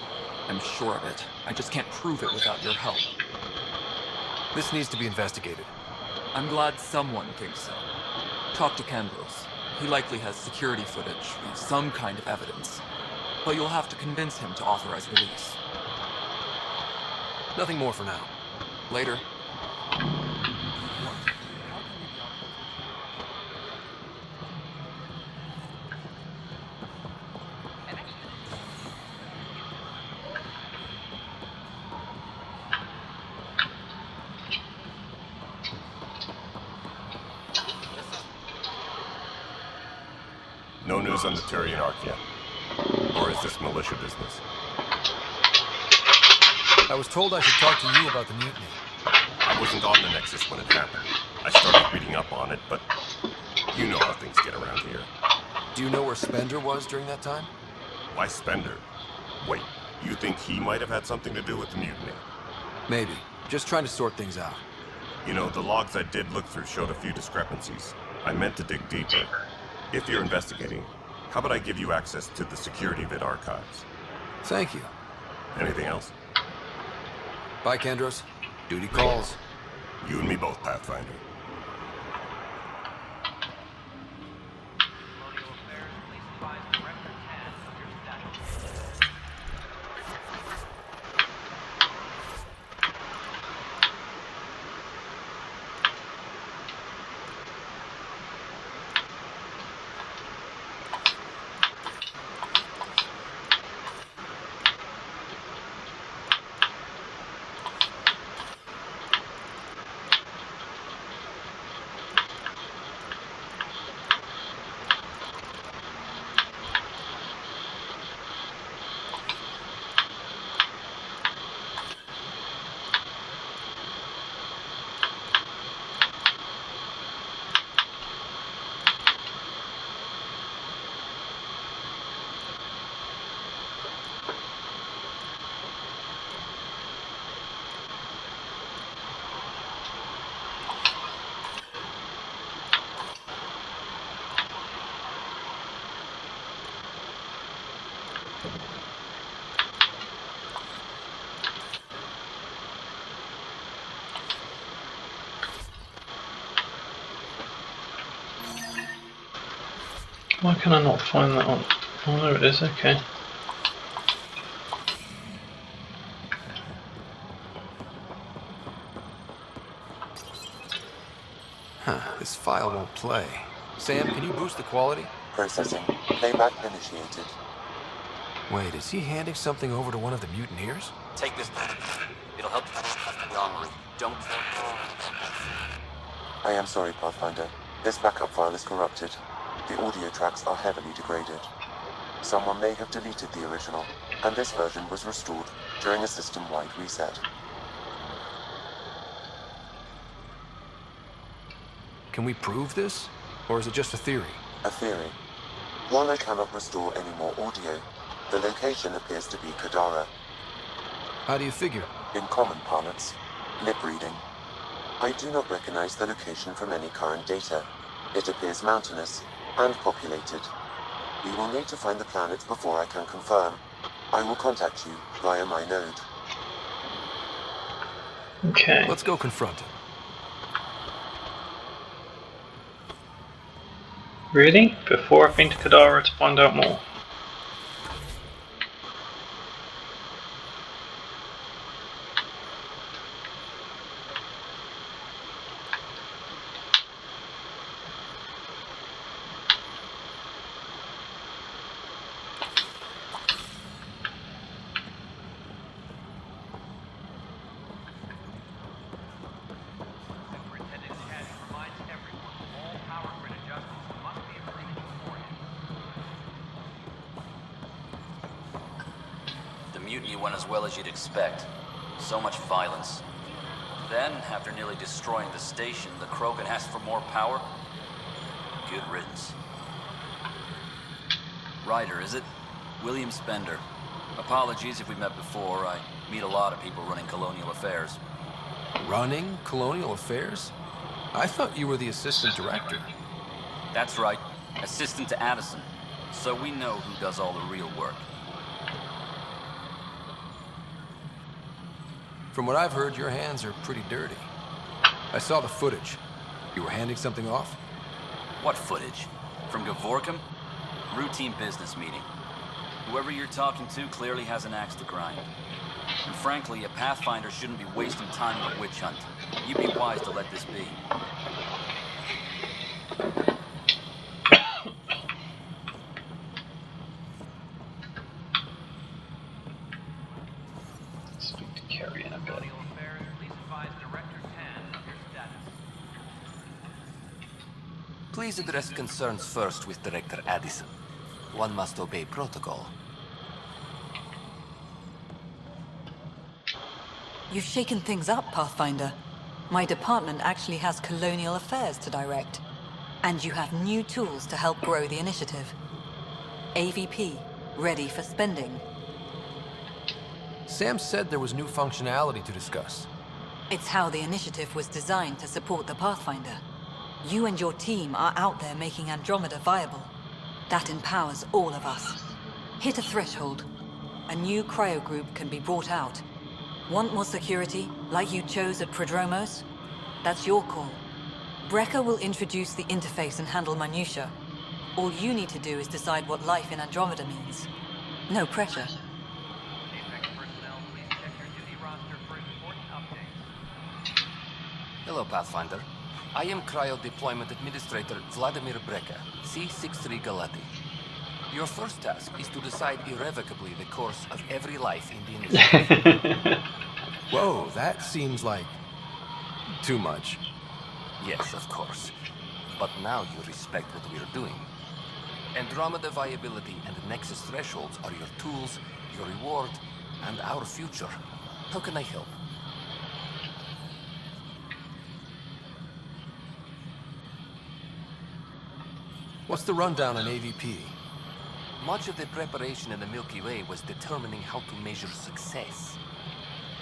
I'm sure of it. I just can't prove it without your help. This needs to be investigated. I'm glad someone thinks so. Talk to Kandros. He likely has security footage, some kind of evidence. But you'll have to convince him to authorize release. Nothing more for now. Later. No news on the Turian Ark yet? Or is this militia business? I was told I should talk to you about the mutiny. I wasn't on the Nexus when it happened. I started reading up on it, but you know how things get around here. Do you know where Spender was during that time? Why Spender? Wait, you think he might have had something to do with the mutiny? Maybe. Just trying to sort things out. You know, the logs I did look through showed a few discrepancies. I meant to dig deeper. If you're investigating, how about I give you access to the security vid archives? Thank you. Anything else? Bye, Kendros. Duty calls. You and me both, Pathfinder. Why can I not find that on? Oh, there it is, okay. This file won't play. Sam, can you boost the quality? Processing. Playback initiated. Wait, is he handing something over to one of the mutineers? Take this. It'll help you. The armory. Don't. I am sorry, Pathfinder. This backup file is corrupted. The audio tracks are heavily degraded. Someone may have deleted the original, and this version was restored during a system-wide reset. Can we prove this? Or is it just a theory? A theory. While I cannot restore any more audio, the location appears to be Kadara. How do you figure? In common parlance, lip reading. I do not recognize the location from any current data. It appears mountainous and populated. We will need to find the planets before I can confirm. I will contact you via my node. Okay. Let's go confront him. Really? Before I've been to Kadara to find out more? The mutiny went as well as you'd expect. So much violence. Then, after nearly destroying the station, the Krogan asked for more power? Good riddance. Ryder, is it? William Spender. Apologies if we met before. I meet a lot of people running colonial affairs. Running colonial affairs? I thought you were the assistant director. That's right. Assistant to Addison. So we know who does all the real work. From what I've heard, your hands are pretty dirty. I saw the footage. You were handing something off? What footage? From Gavorkum? Routine business meeting. Whoever you're talking to clearly has an axe to grind. And frankly, a Pathfinder shouldn't be wasting time on a witch hunt. You'd be wise to let this be. Speak to Carrie in a bit. Please address concerns first with Director Addison. one must obey protocol. You've shaken things up, Pathfinder. My department actually has colonial affairs to direct. And you have new tools to help grow the initiative. AVP, ready for spending. Sam said there was new functionality to discuss. It's how the initiative was designed to support the Pathfinder. You and your team are out there making Andromeda viable. That empowers all of us. Hit a threshold. A new cryo group can be brought out. Want more security, like you chose at Prodromos? That's your call. Brecker will introduce the interface and handle minutiae. All you need to do is decide what life in Andromeda means. No pressure. Hello, Pathfinder. I am Cryo Deployment Administrator Vladimir Brecker, C-63 Galati. Your first task is to decide irrevocably the course of every life in the initiative. Whoa, that seems like... too much. Yes, of course. But now you respect what we're doing. Andromeda viability and Nexus thresholds are your tools, your reward, and our future. How can I help? What's the rundown on AVP? Much of the preparation in the Milky Way was determining how to measure success.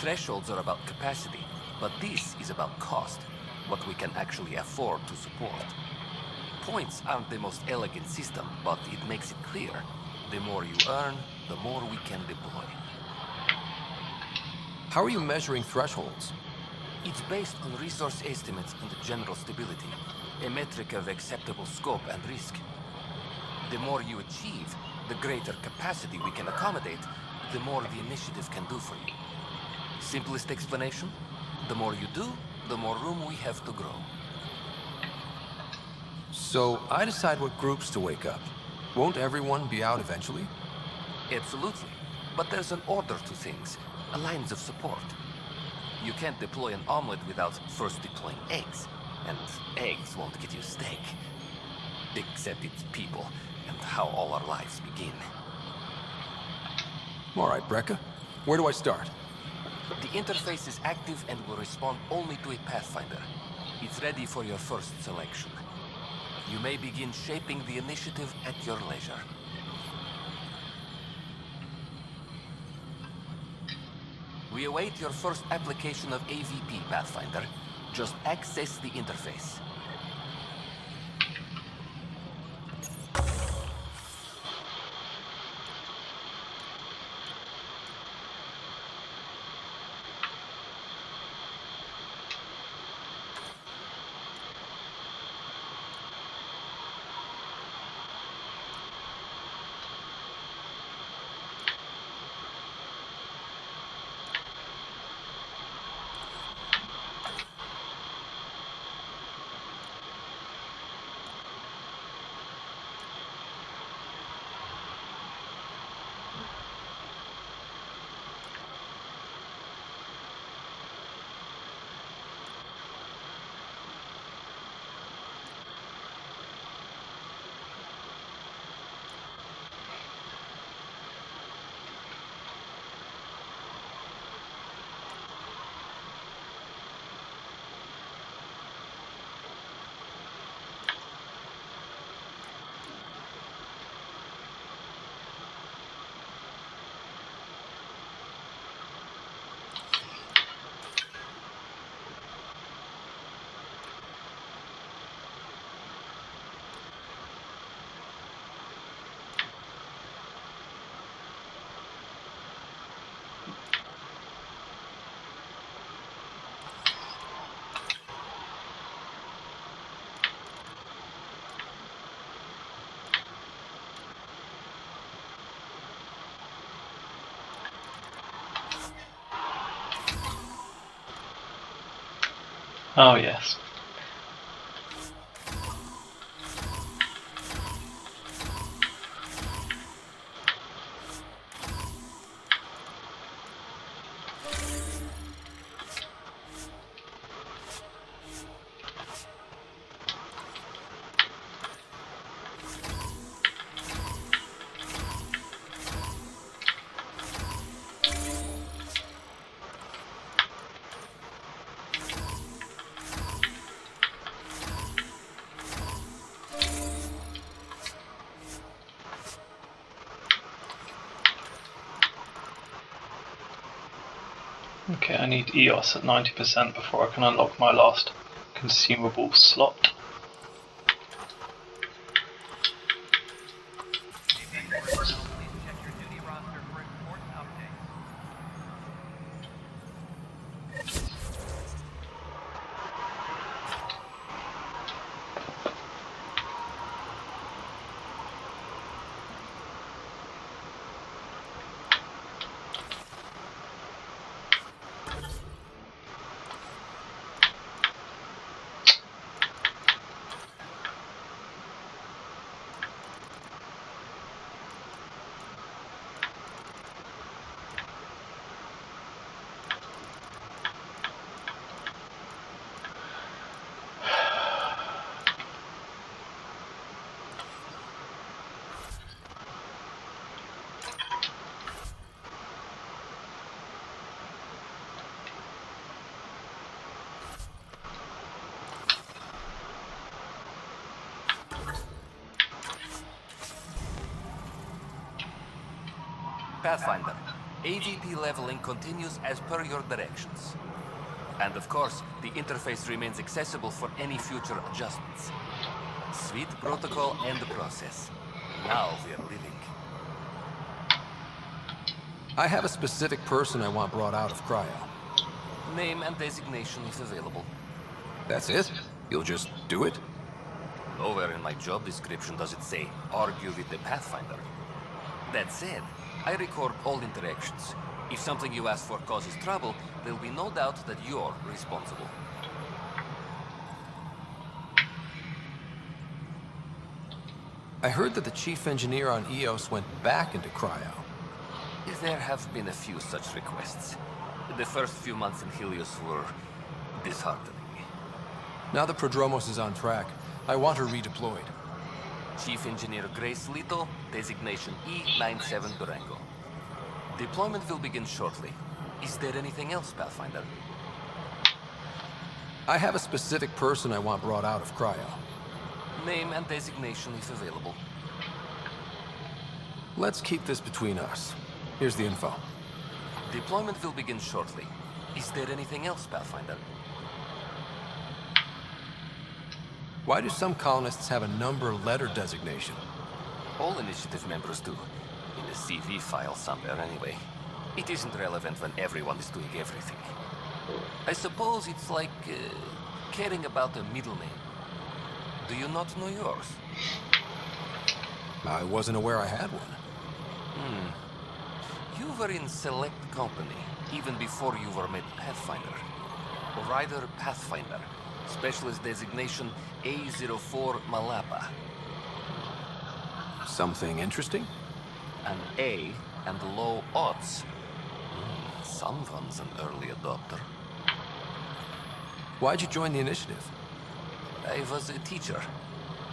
Thresholds are about capacity, but this is about cost, what we can actually afford to support. Points aren't the most elegant system, but it makes it clear. The more you earn, the more we can deploy. How are you measuring thresholds? It's based on resource estimates and general stability, a metric of acceptable scope and risk. The more you achieve, the greater capacity we can accommodate, the more the initiative can do for you. Simplest explanation? The more you do, the more room we have to grow. So I decide what groups to wake up. Won't everyone be out eventually? Absolutely. But there's an order to things, a lines of support. You can't deploy an omelet without first deploying eggs. And eggs won't get you steak. Except it's people, and how all our lives begin. All right, Brecker. Where do I start? The interface is active and will respond only to a Pathfinder. It's ready for your first selection. You may begin shaping the initiative at your leisure. We await your first application of AVP, Pathfinder. Just access the interface. Oh yes. Okay, I need EOS at 90% before I can unlock my last consumable slot. Pathfinder, AVP leveling continues as per your directions. And of course, the interface remains accessible for any future adjustments. Sweet protocol and the process. Now we're living. I have a specific person I want brought out of cryo. Name and designation if available. That's it? You'll just do it? Nowhere in my job description does it say, argue with the Pathfinder. That said, I record all interactions. If something you ask for causes trouble, there'll be no doubt that you're responsible. I heard that the chief engineer on EOS went back into cryo. There have been a few such requests. The first few months in Helios were disheartening. Now that Prodromos is on track, I want her redeployed. Chief Engineer Grace Lito, designation E97 Durango. Deployment will begin shortly. Is there anything else, Pathfinder? I have a specific person I want brought out of cryo. Name and designation if available. Let's keep this between us. Here's the info. Deployment will begin shortly. Is there anything else, Pathfinder? Why do some colonists have a number letter designation? All initiative members do. In a CV file somewhere, anyway. It isn't relevant when everyone is doing everything. I suppose it's like caring about a middle name. Do you not know yours? I wasn't aware I had one. You were in select company, even before you were made Pathfinder. Or rather, Pathfinder. Specialist designation A04 Malapa. Something interesting? An A and low odds. Someone's an early adopter. Why'd you join the initiative? I was a teacher.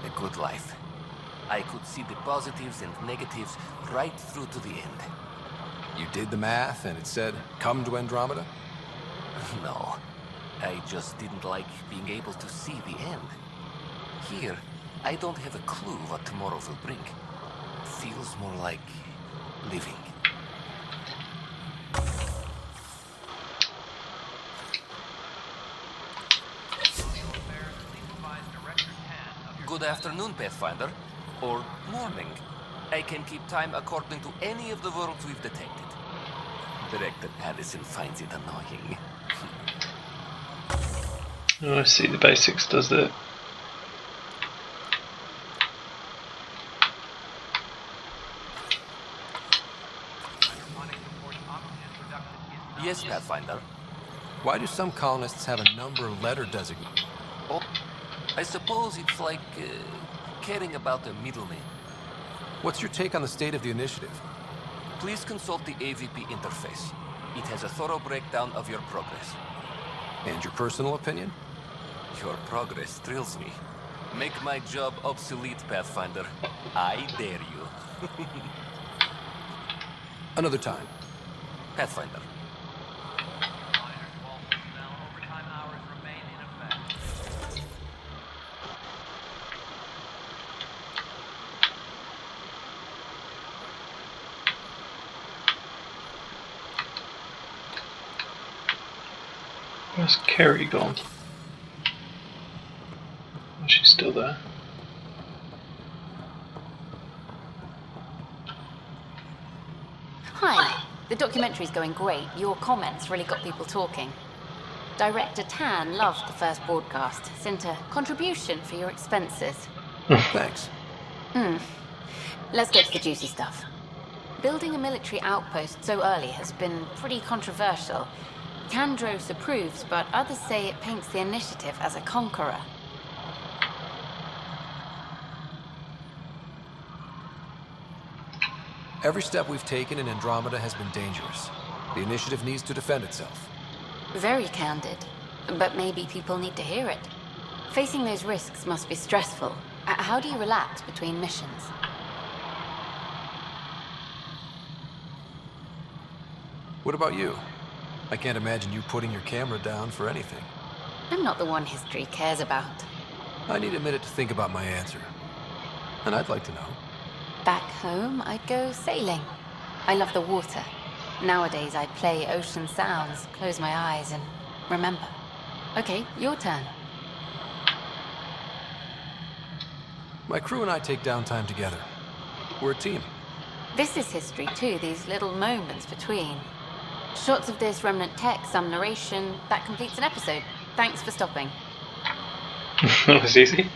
A good life. I could see the positives and negatives right through to the end. You did the math and it said, come to Andromeda? No. I just didn't like being able to see the end. Here, I don't have a clue what tomorrow will bring. It feels more like living. Good afternoon, Pathfinder. Or morning. I can keep time according to any of the worlds we've detected. Director Addison finds it annoying. Oh, I see, the basics does it. Yes, Pathfinder. Why do some colonists have a number letter designation? Oh, I suppose it's like caring about a middle name. What's your take on the state of the initiative? Please consult the AVP interface. It has a thorough breakdown of your progress. And your personal opinion? Your progress thrills me. Make my job obsolete, Pathfinder. I dare you. Another time. Pathfinder. Where's Kerry gone? Oh, she's still there. Hi. The documentary's going great. Your comments really got people talking. Director Tan loved the first broadcast. Sent a contribution for your expenses. Thanks. Let's get to the juicy stuff. Building a military outpost so early has been pretty controversial. Kandros approves, but others say it paints the initiative as a conqueror. Every step we've taken in Andromeda has been dangerous. The initiative needs to defend itself. Very candid, but maybe people need to hear it. Facing those risks must be stressful. How do you relax between missions? What about you? I can't imagine you putting your camera down for anything. I'm not the one history cares about. I need a minute to think about my answer. And I'd like to know. Back home, I'd go sailing. I love the water. Nowadays, I play ocean sounds, close my eyes, and remember. Okay, your turn. My crew and I take downtime together. We're a team. This is history too, these little moments between. Shots of this remnant tech, some narration, that completes an episode. Thanks for stopping. That was easy.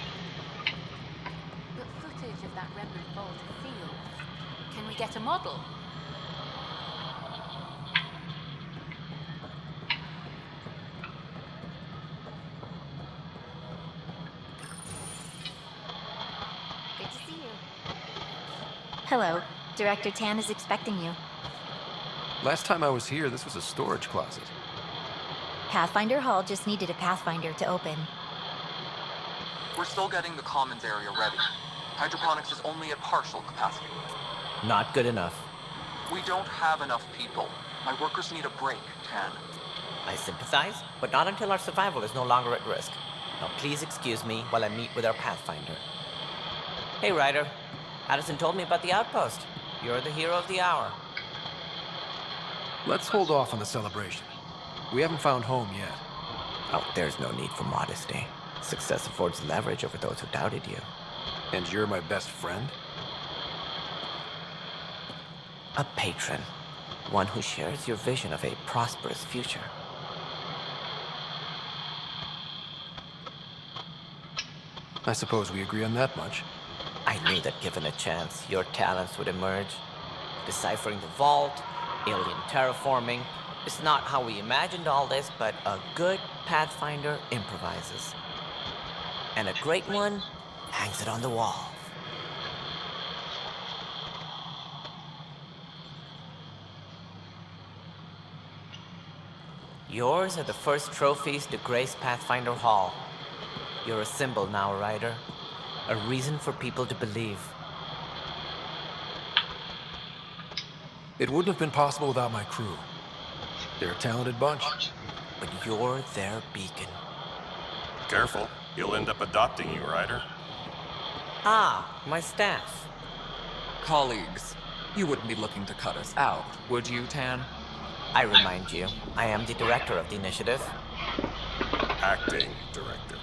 But footage of that remnant vault is sealed. Can we get a model? Good to see you. Hello. Director Tan is expecting you. Last time I was here, this was a storage closet. Pathfinder Hall just needed a Pathfinder to open. We're still getting the commons area ready. Hydroponics is only at partial capacity. Not good enough. We don't have enough people. My workers need a break, Tan. I sympathize, but not until our survival is no longer at risk. Now please excuse me while I meet with our Pathfinder. Hey, Ryder. Addison told me about the outpost. You're the hero of the hour. Let's hold off on the celebration. We haven't found home yet. Oh, there's no need for modesty. Success affords leverage over those who doubted you. And you're my best friend? A patron. One who shares your vision of a prosperous future. I suppose we agree on that much. I knew that given a chance, your talents would emerge. Deciphering the vault, alien terraforming. It's not how we imagined all this, but a good Pathfinder improvises. And a great one hangs it on the wall. Yours are the first trophies to grace Pathfinder Hall. You're a symbol now, Ryder. A reason for people to believe. It wouldn't have been possible without my crew. They're a talented bunch. But you're their beacon. Careful, he'll end up adopting you, Ryder. Ah, my staff. Colleagues, you wouldn't be looking to cut us out, would you, Tan? I remind you, I am the director of the initiative. Acting director.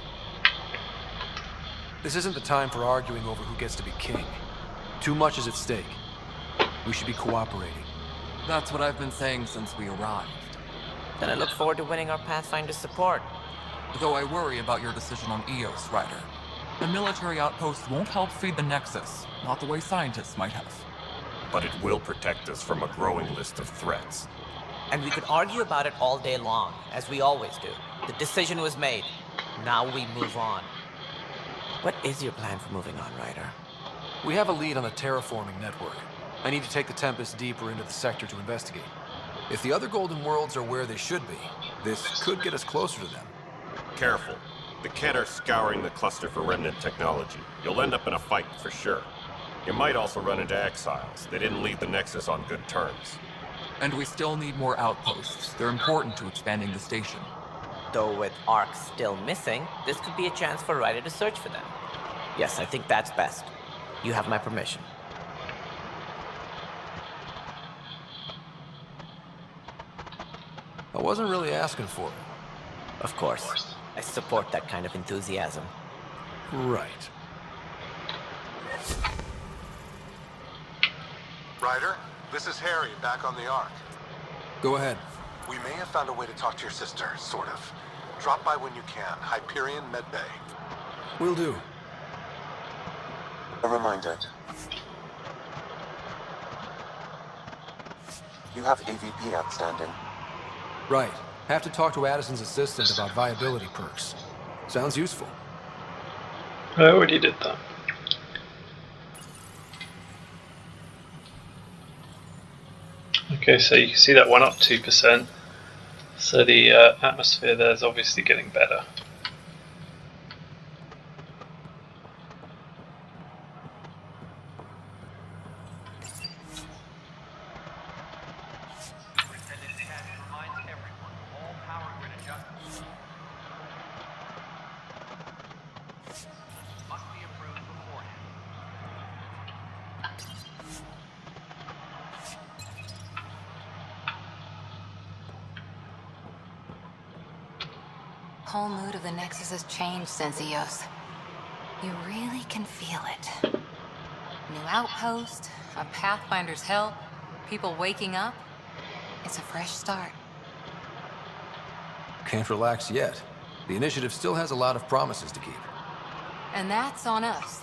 This isn't the time for arguing over who gets to be king. Too much is at stake. We should be cooperating. That's what I've been saying since we arrived. Then I look forward to winning our Pathfinder's support. Though I worry about your decision on EOS, Ryder. The military outpost won't help feed the Nexus, not the way scientists might have. But it will protect us from a growing list of threats. And we could argue about it all day long, as we always do. The decision was made. Now we move on. What is your plan for moving on, Ryder? We have a lead on the terraforming network. I need to take the Tempest deeper into the sector to investigate. If the other Golden Worlds are where they should be, this could get us closer to them. Careful. The Kett are scouring the cluster for remnant technology. You'll end up in a fight for sure. You might also run into exiles. They didn't leave the Nexus on good terms. And we still need more outposts. They're important to expanding the station. Though with Ark still missing, this could be a chance for Ryder to search for them. Yes, I think that's best. You have my permission. I wasn't really asking for it. Of course. I support that kind of enthusiasm. Right. Ryder, this is Harry, back on the Ark. Go ahead. We may have found a way to talk to your sister, sort of. Drop by when you can. Hyperion Medbay. Will do. A reminder. You have AVP outstanding. Right. Have to talk to Addison's assistant about viability perks. Sounds useful. I already did that. Okay, so you can see that went up 2%. So the atmosphere there is obviously getting better. Whole mood of the Nexus has changed since Eos. You really can feel it. New outpost, a Pathfinder's help, people waking up. It's a fresh start. Can't relax yet. The initiative still has a lot of promises to keep. And that's on us.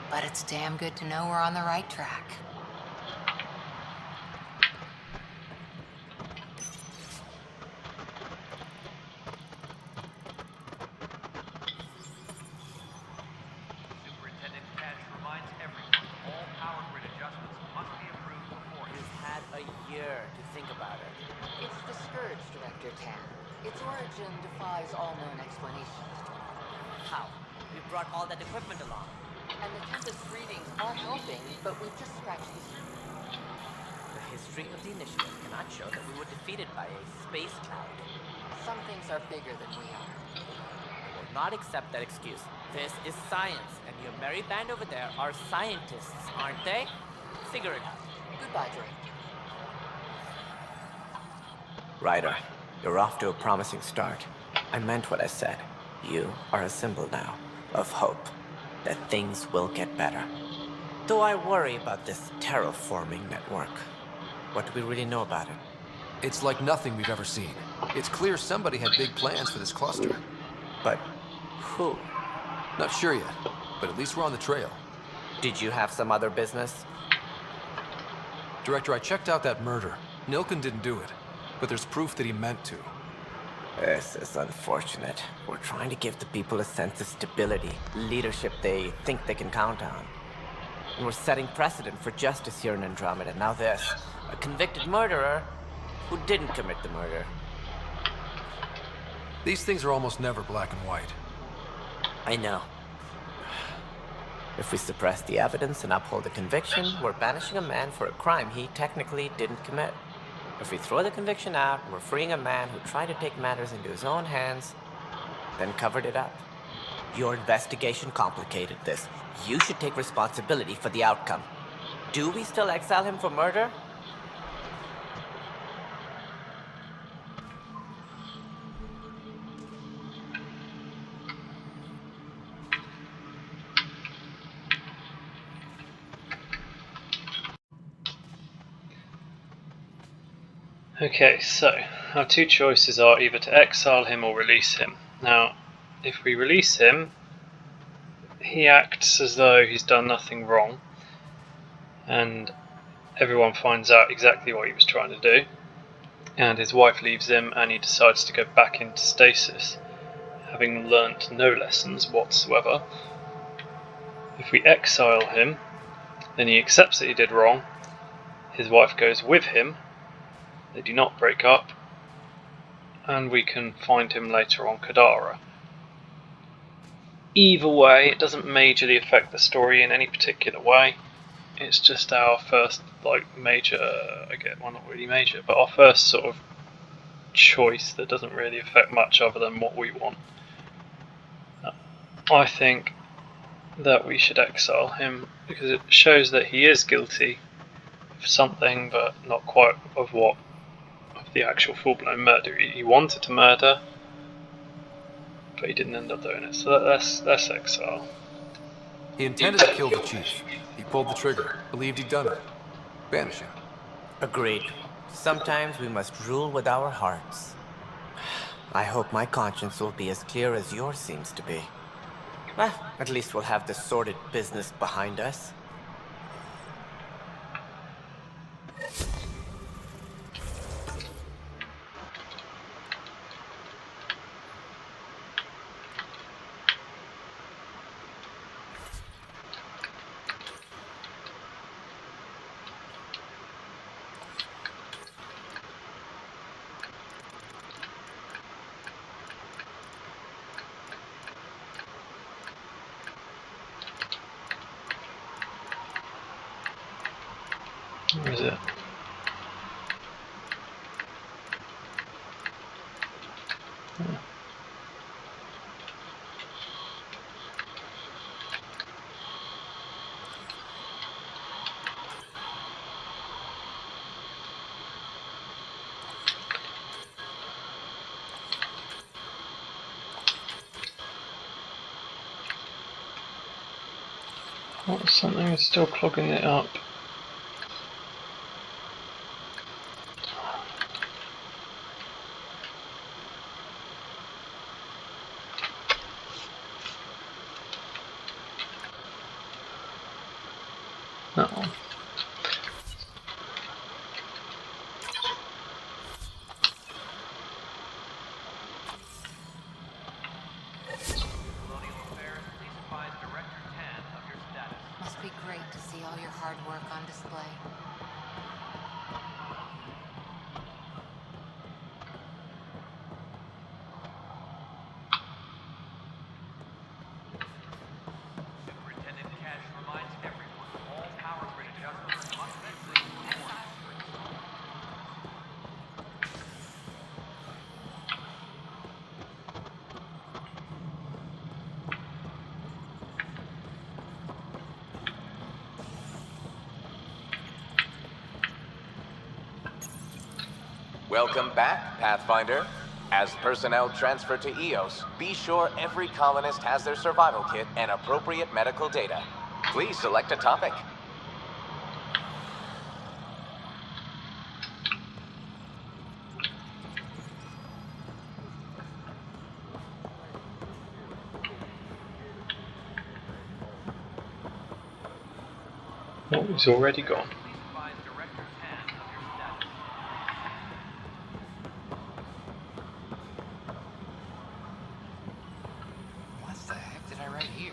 But it's damn good to know we're on the right track. Origin defies all known explanations. How? We brought all that equipment along. And the Tempest readings are helping, but we've just scratched the surface. The history of the initiative cannot show that we were defeated by a space cloud. Some things are bigger than we are. I will not accept that excuse. This is science, and your merry band over there are scientists, aren't they? Figure it out. Goodbye, Drake. Ryder, you're off to a promising start. I meant what I said. You are a symbol now of hope that things will get better. Though I worry about this terraforming network. What do we really know about it? It's like nothing we've ever seen. It's clear somebody had big plans for this cluster. But who? Not sure yet, but at least we're on the trail. Did you have some other business? Director, I checked out that murder. Nilken didn't do it, but there's proof that he meant to. This is unfortunate. We're trying to give the people a sense of stability, leadership they think they can count on. And we're setting precedent for justice here in Andromeda. Now this, a convicted murderer who didn't commit the murder. These things are almost never black and white. I know. If we suppress the evidence and uphold the conviction, we're banishing a man for a crime he technically didn't commit. If we throw the conviction out, we're freeing a man who tried to take matters into his own hands, then covered it up. Your investigation complicated this. You should take responsibility for the outcome. Do we still exile him for murder? Okay, so our two choices are either to exile him or release him. Now, if we release him, he acts as though he's done nothing wrong, and everyone finds out exactly what he was trying to do, and his wife leaves him and he decides to go back into stasis, having learnt no lessons whatsoever. If we exile him, then he accepts that he did wrong, his wife goes with him, they do not break up, and we can find him later on Kadara. Either way, it doesn't majorly affect the story in any particular way. It's just our first, major, well, not really major, but our first sort of choice that doesn't really affect much other than what we want. I think that we should exile him because it shows that he is guilty of something, but not quite of what. Of the actual full-blown murder. He wanted to murder, but he didn't end up doing it. So that's exile. He intended to kill the chief. He pulled the trigger, believed he'd done it. Banish him. Agreed. Sometimes we must rule with our hearts. I hope my conscience will be as clear as yours seems to be. Well, at least we'll have this sordid business behind us. Where is it? What, something is still clogging it up. That one. Must be great to see all your hard work on display. Welcome back, Pathfinder. As personnel transfer to EOS, be sure every colonist has their survival kit and appropriate medical data. Please select a topic. Oh, he's already gone. What the heck did I write here?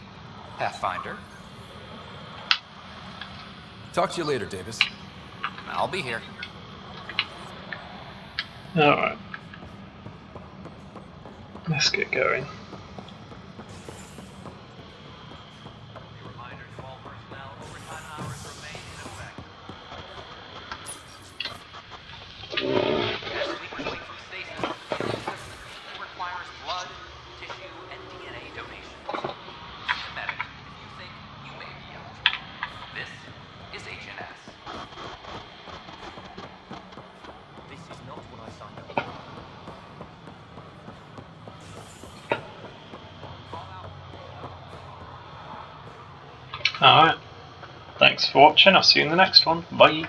Pathfinder? Talk to you later, Davis. I'll be here. Alright. Let's get going. Alright. Thanks for watching. I'll see you in the next one. Bye.